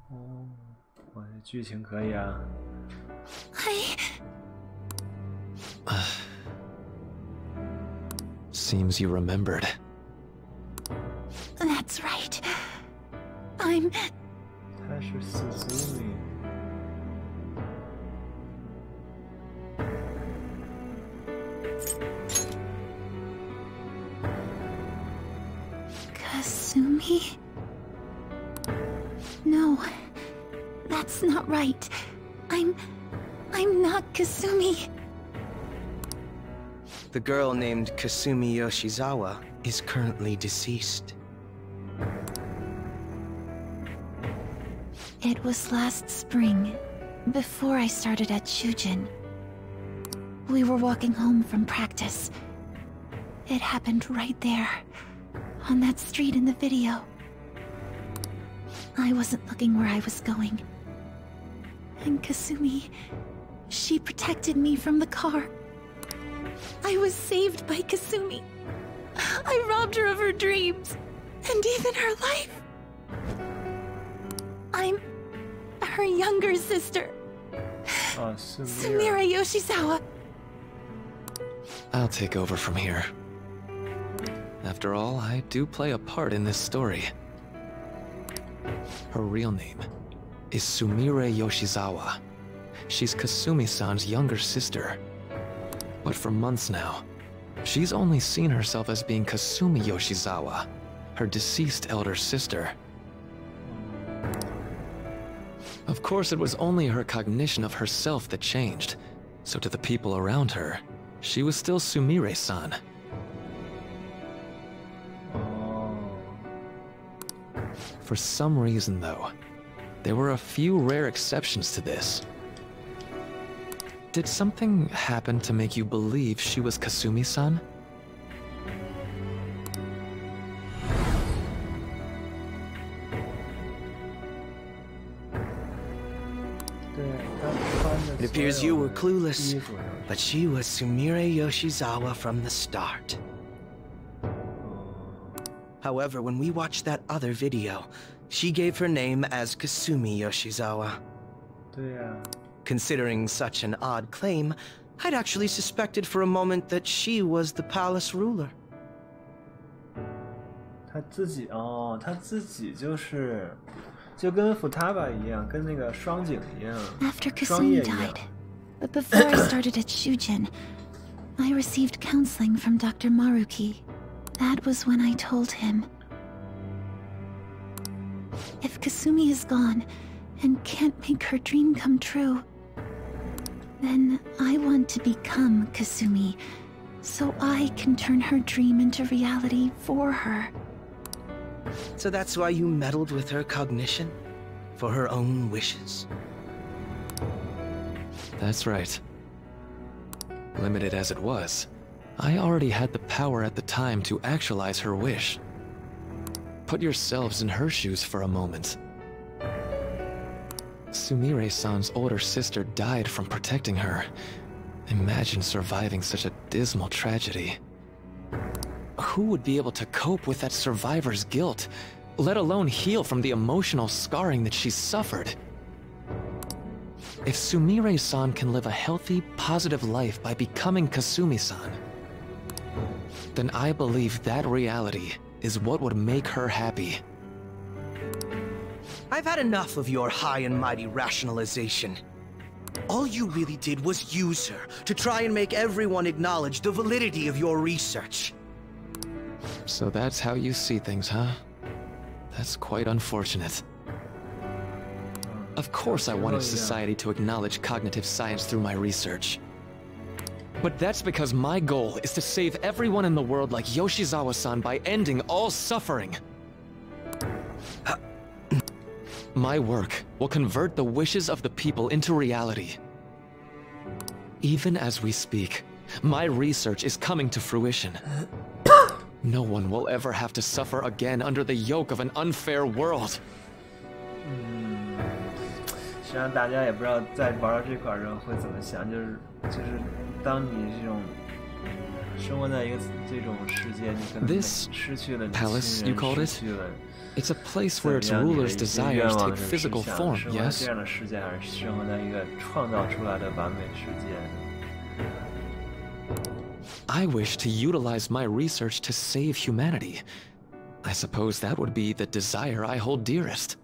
哦，我这剧情可以啊。Seems you remembered. That's right. I'm... 他是Kasumi. Kasumi? No, that's not right. I'm not Kasumi. The girl named Kasumi Yoshizawa is currently deceased. It was last spring, before I started at Shujin. We were walking home from practice. It happened right there, on that street in the video. I wasn't looking where I was going. And Kasumi, she protected me from the car. I was saved by Kasumi. I robbed her of her dreams, and even her life. I'm her younger sister. Sumire Yoshizawa. I'll take over from here. After all, I do play a part in this story. Her real name is Sumire Yoshizawa. She's Kasumi-san's younger sister. But for months now, she's only seen herself as being Kasumi Yoshizawa, her deceased elder sister. Of course, it was only her cognition of herself that changed, so to the people around her, she was still Sumire-san. For some reason, though, there were a few rare exceptions to this. Did something happen to make you believe she was Kasumi-san? It appears you were clueless, but she was Sumire Yoshizawa from the start. However, when we watched that other video, she gave her name as Kasumi Yoshizawa. Considering such an odd claim, I'd actually suspected for a moment that she was the palace ruler. 他自己哦，他自己就是就跟福塔巴一样，跟那个双井一样， After 双叶 Kasumi 一样。 died, but before I started at Shujin, I received counseling from Dr. Maruki. That was when I told him. If Kasumi is gone and can't make her dream come true, then I want to become Kasumi, so I can turn her dream into reality for her. So that's why you meddled with her cognition? For her own wishes? That's right. Limited as it was, I already had the power at the time to actualize her wish. Put yourselves in her shoes for a moment. Sumire-san's older sister died from protecting her. Imagine surviving such a dismal tragedy. Who would be able to cope with that survivor's guilt, let alone heal from the emotional scarring that she suffered? If Sumire-san can live a healthy, positive life by becoming Kasumi-san, then I believe that reality is what would make her happy. I've had enough of your high and mighty rationalization. All you really did was use her to try and make everyone acknowledge the validity of your research. So that's how you see things, huh? That's quite unfortunate. Of course I wanted society to acknowledge cognitive science through my research. But that's because my goal is to save everyone in the world like Yoshizawa-san by ending all suffering. My work will convert the wishes of the people into reality. Even as we speak, my research is coming to fruition. No one will ever have to suffer again under the yoke of an unfair world. 实际上大家也不知道在玩到这块儿之后会怎么想，就是当你这种生活在一个这种世界，你可能失去了你亲人，失去了。 It's a place where its ruler's desires take physical form, yes? 这样的世界还是生活在一个创造出来的完美世界。 I wish to utilize my research to save humanity. I suppose that would be the desire I hold dearest.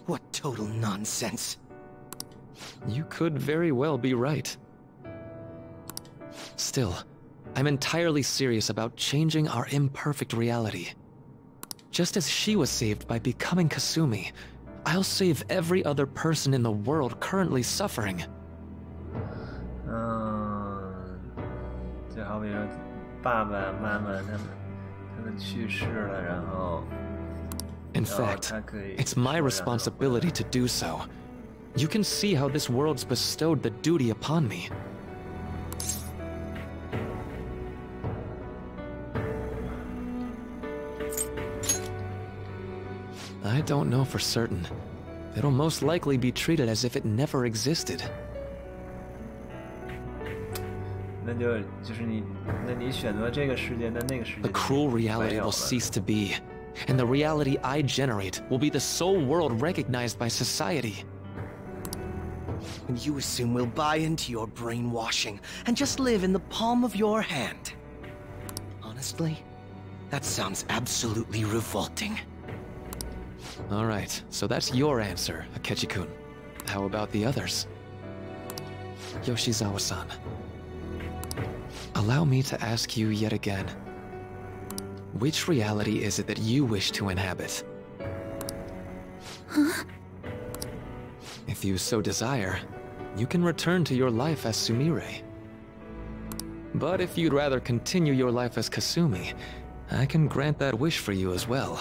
What total nonsense. You could very well be right. Still, I'm entirely serious about changing our imperfect reality. Just as she was saved by becoming Kasumi, I'll save every other person in the world currently suffering. 就好比说，爸爸妈妈他们去世了，然后。 In fact, it's my responsibility to do so. You can see how this world's bestowed the duty upon me. I don't know for certain. It'll most likely be treated as if it never existed. 那就是你选择这个世界，那个世界 The cruel reality will cease to be. And the reality I generate will be the sole world recognized by society. And you assume we'll buy into your brainwashing and just live in the palm of your hand. Honestly, that sounds absolutely revolting. All right, so that's your answer, Akechi-kun. How about the others? Yoshizawa-san. Allow me to ask you yet again. Which reality is it that you wish to inhabit? Huh? If you so desire, you can return to your life as Sumire. But if you'd rather continue your life as Kasumi, I can grant that wish for you as well.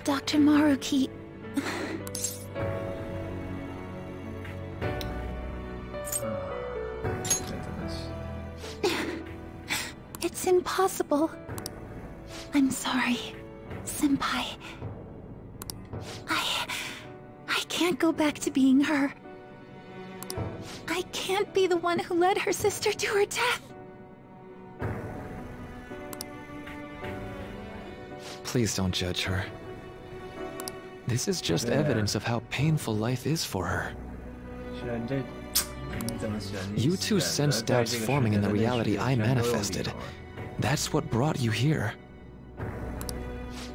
Dr. Maruki... It's impossible. I'm sorry, Senpai. I can't go back to being her. I can't be the one who led her sister to her death. Please don't judge her. This is just evidence of how painful life is for her. You two sensed doubts forming in the reality I manifested. That's what brought you here.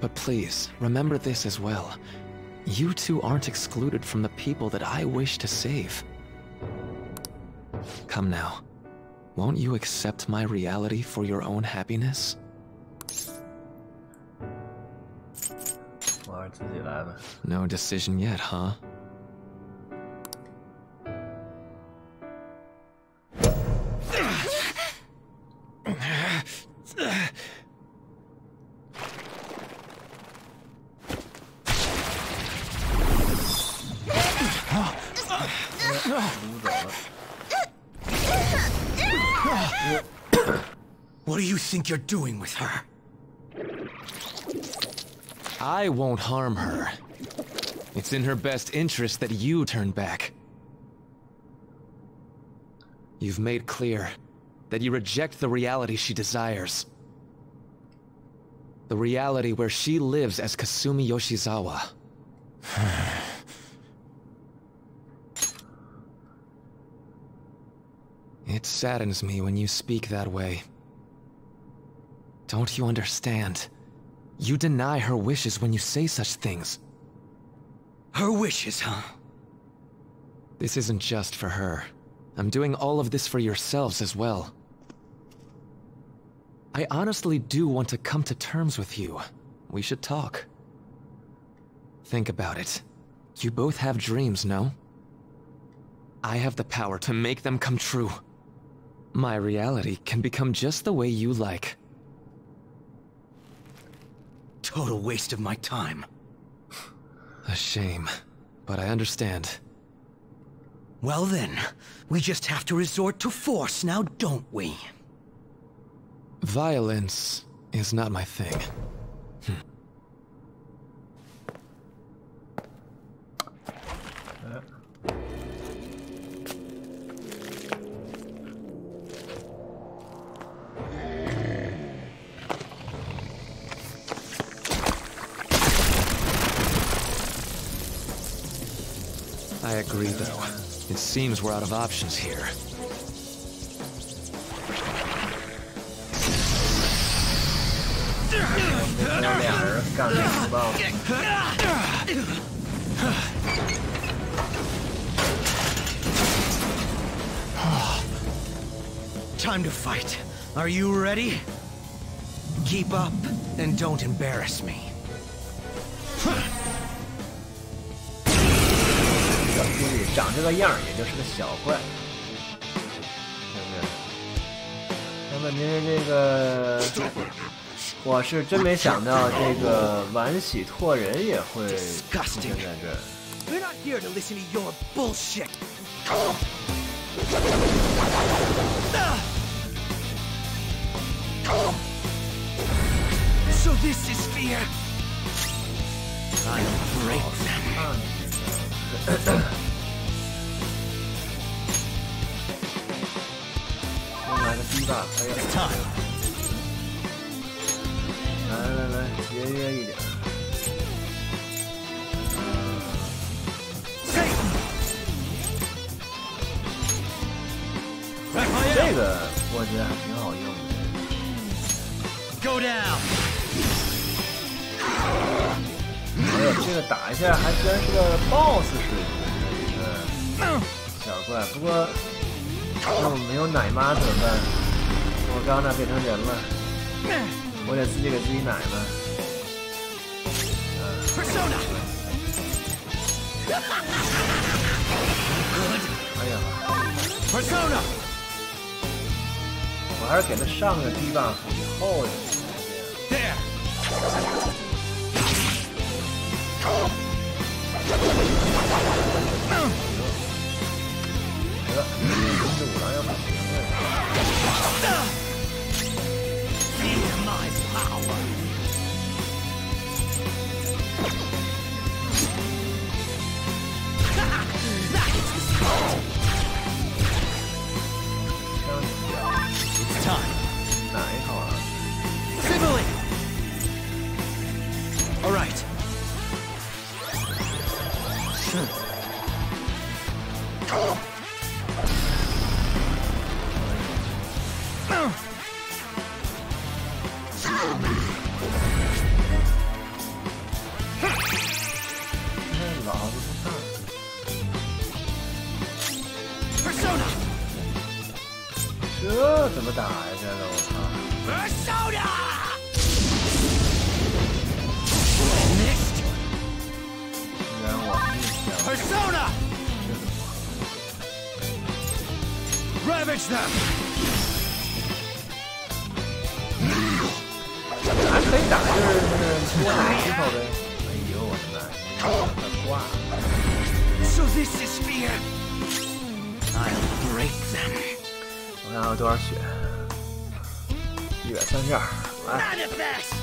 But please, remember this as well. You two aren't excluded from the people that I wish to save. Come now. Won't you accept my reality for your own happiness? No decision yet, huh? What do you think you're doing with her? I won't harm her. It's in her best interest that you turn back. You've made clear that you reject the reality she desires. The reality where she lives as Kasumi Yoshizawa. It saddens me when you speak that way. Don't you understand? You deny her wishes when you say such things. Her wishes, huh? This isn't just for her. I'm doing all of this for yourselves as well. I honestly do want to come to terms with you. We should talk. Think about it. You both have dreams, no? I have the power to make them come true. My reality can become just the way you like. Total waste of my time. A shame, but I understand. Well then, we just have to resort to force now, don't we? Violence is not my thing. I agree, though. It seems we're out of options here. Time to fight. Are you ready? Keep up, and don't embarrass me. 小兄弟长这个样儿，也就是个小怪，是不是？那问题是这个，我是真没想到这个晚喜拓人也会出现在这儿。We're not here to listen to your bullshit. So this is fear. I'm afraid then. 先来个低吧，可以了。来，节约一点。这个我觉得还挺好用的。Go down. 哎呦，这个打一下还居然是个 BOSS 水平的小怪，不过那我没有奶妈怎么办？我刚那变成人了，我得自己给自己奶吗？哎呀 Persona， 我还是给他上个低 buff 以后这样。得了，这五郎要不行了。Feel my power. 哪一套啊 Sibling. All right. Persona! 这怎么打呀？这个我操 Persona! Missed. 让我Persona! Ravage them. 还可以打，就是多打几口呗。哎呦我的妈！快挂了。So this is fear. I'll break them. 我看还有多少血？132，来。 Manifest.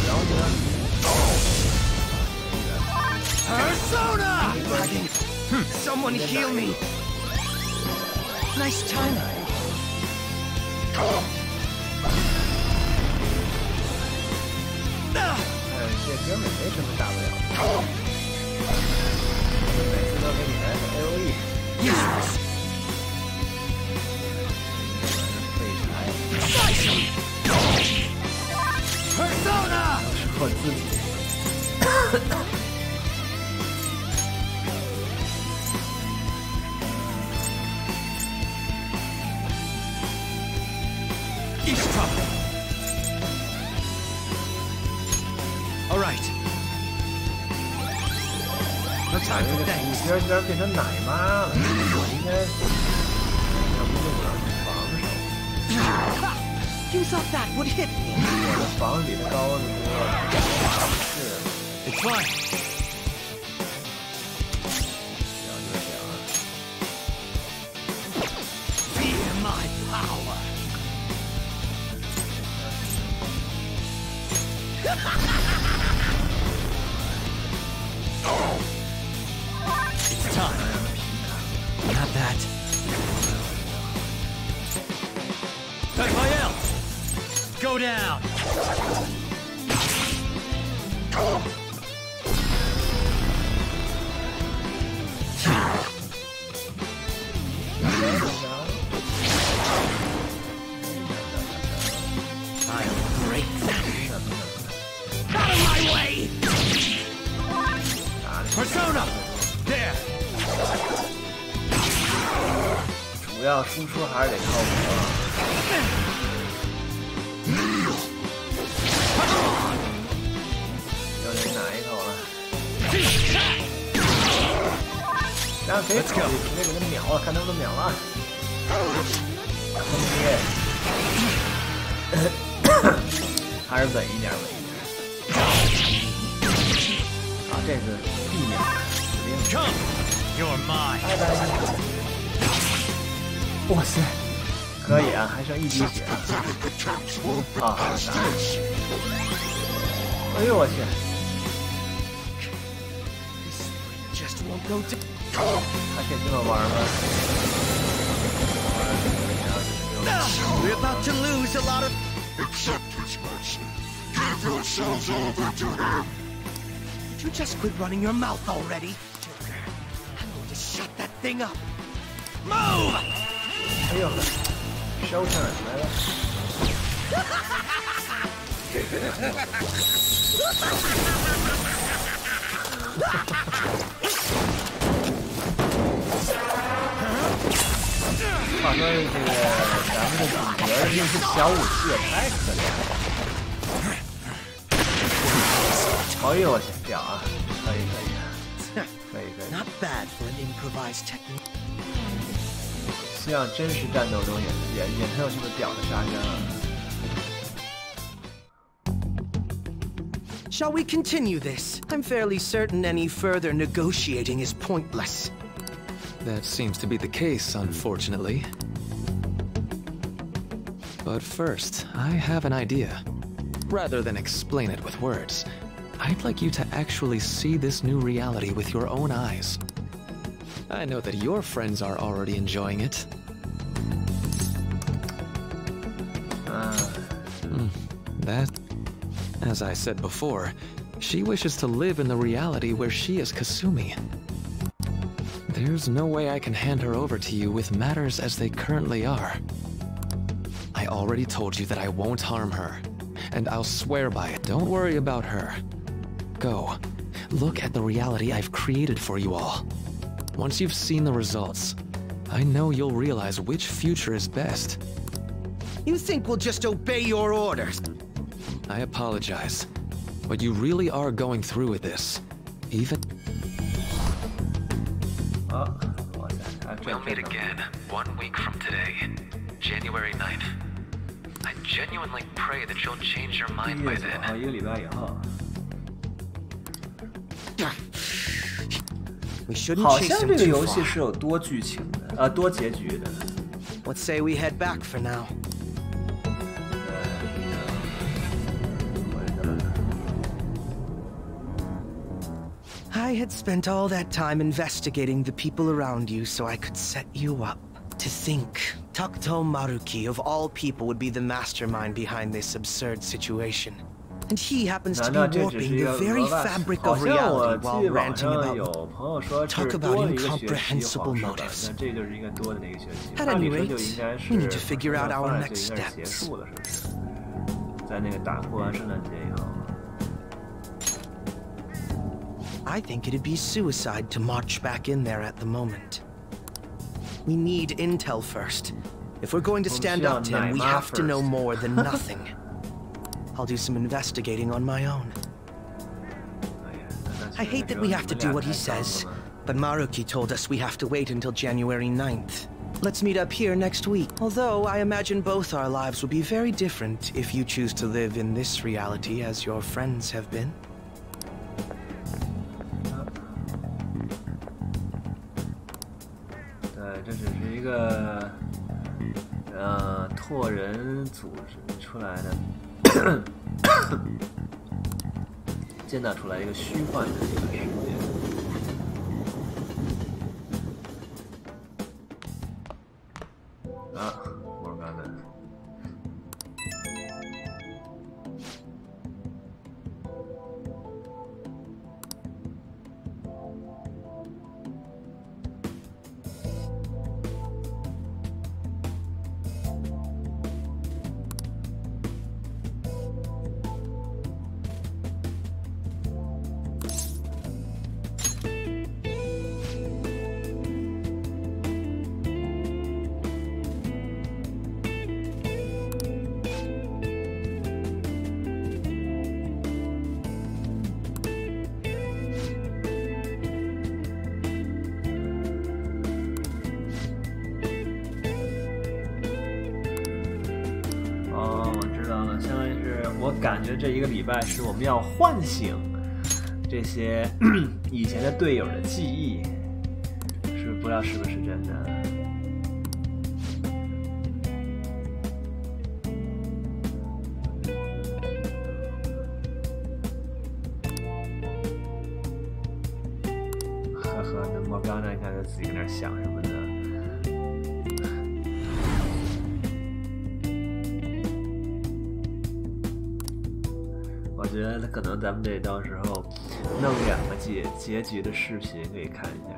然后呢 Persona! Someone heal me. Nice timing. 这哥们没什么大不了，每次都给你来个 AOE。废柴。Persona！ 是我自己。All right. No time for thanks. 主角居然变成奶妈了，我应该要不用了防守。You thought that would hit me? 我的防比他高得多。是。It's fine. 主要输出还是得靠我。要得哪一口了？让谁跑？直接给他秒了，看能不能秒了。还是稳一点，稳一点。啊，这是必秒，指定。You're mine. 哇塞，可以啊，还剩一滴血啊！啊，哎呦我去！还可以这么玩吗 We're about to lose a lot of. Accept his mercy. Give yourselves over to him. Would you just quit running your mouth already? I'm going to shut that thing up. Move! 哎呦，收上来了！话说这个咱们的主角用这小武器也太可怜了。哎呦我去，屌啊！可以。 Not bad for an improvised technique. 希望真实战斗中也很有这么屌的杀伤啊！ Shall we continue this? I'm fairly certain any further negotiating is pointless. That seems to be the case, unfortunately. But first, I have an idea. Rather than explain it with words, I'd like you to actually see this new reality with your own eyes. I know that your friends are already enjoying it. That, as I said before, she wishes to live in the reality where she is Kasumi. There's no way I can hand her over to you with matters as they currently are. I already told you that I won't harm her. And I'll swear by it. Don't worry about her. Go. Look at the reality I've created for you all. Once you've seen the results, I know you'll realize which future is best. You think we'll just obey your orders? I apologize, but you really are going through with this. Even... We'll meet again 1 week from today, January 9th. I genuinely pray that you'll change your mind by then. 1个礼拜以后。 We shouldn't 好 chase 像 him 这个 too 游戏 far. 是有多剧情的，多结局的。What say we head back for now? I had spent all that time investigating the people around you so I could set you up. To think, Takuto Maruki of all people would be the mastermind behind this absurd situation. And he happens to be warping the very fabric of reality while ranting about... Talk about incomprehensible motives. At any rate, we need to figure out our next steps. 在那个打过完圣诞节以后。 I think it'd be suicide to march back in there at the moment. We need intel first. If we're going to stand up to him, we have to know more than nothing. I'll do some investigating on my own. I hate that we have to do what he says, but Maruki told us we have to wait until January 9th. Let's meet up here next week. Although I imagine both our lives will be very different if you choose to live in this reality as your friends have been. 这只是一个拓人组织出来的建造出来一个虚幻的一个世界。啊，莫尔甘的。 感觉这一个礼拜是我们要唤醒这些以前的队友的记忆，是不知道是不是真的。呵呵，那莫刚才你看他自己搁那想什么呢？ 我觉得可能咱们得到时候弄2个结局的视频可以看一下。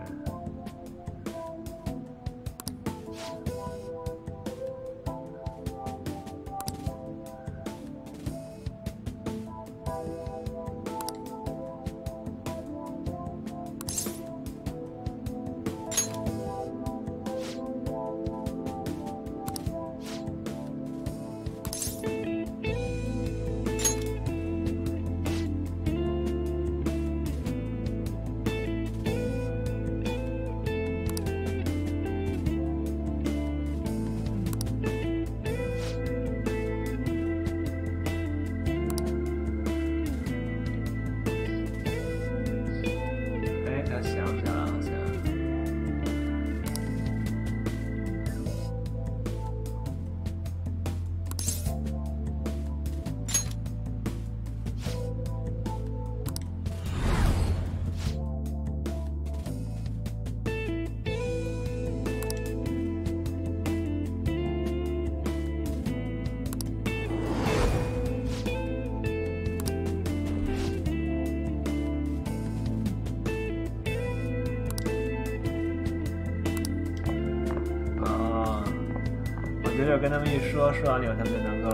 就是跟他们一说完以后，他们就能够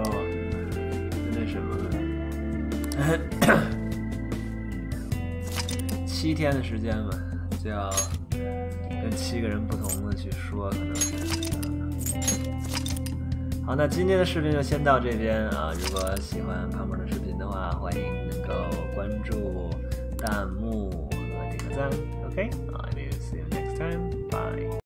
那什么，7天的时间嘛，就要跟7个人不同的去说，可能是。好，那今天的视频就先到这边啊！如果喜欢胖胖的视频的话，欢迎能够关注、弹幕和点个赞。OK， I will see you next time. Bye.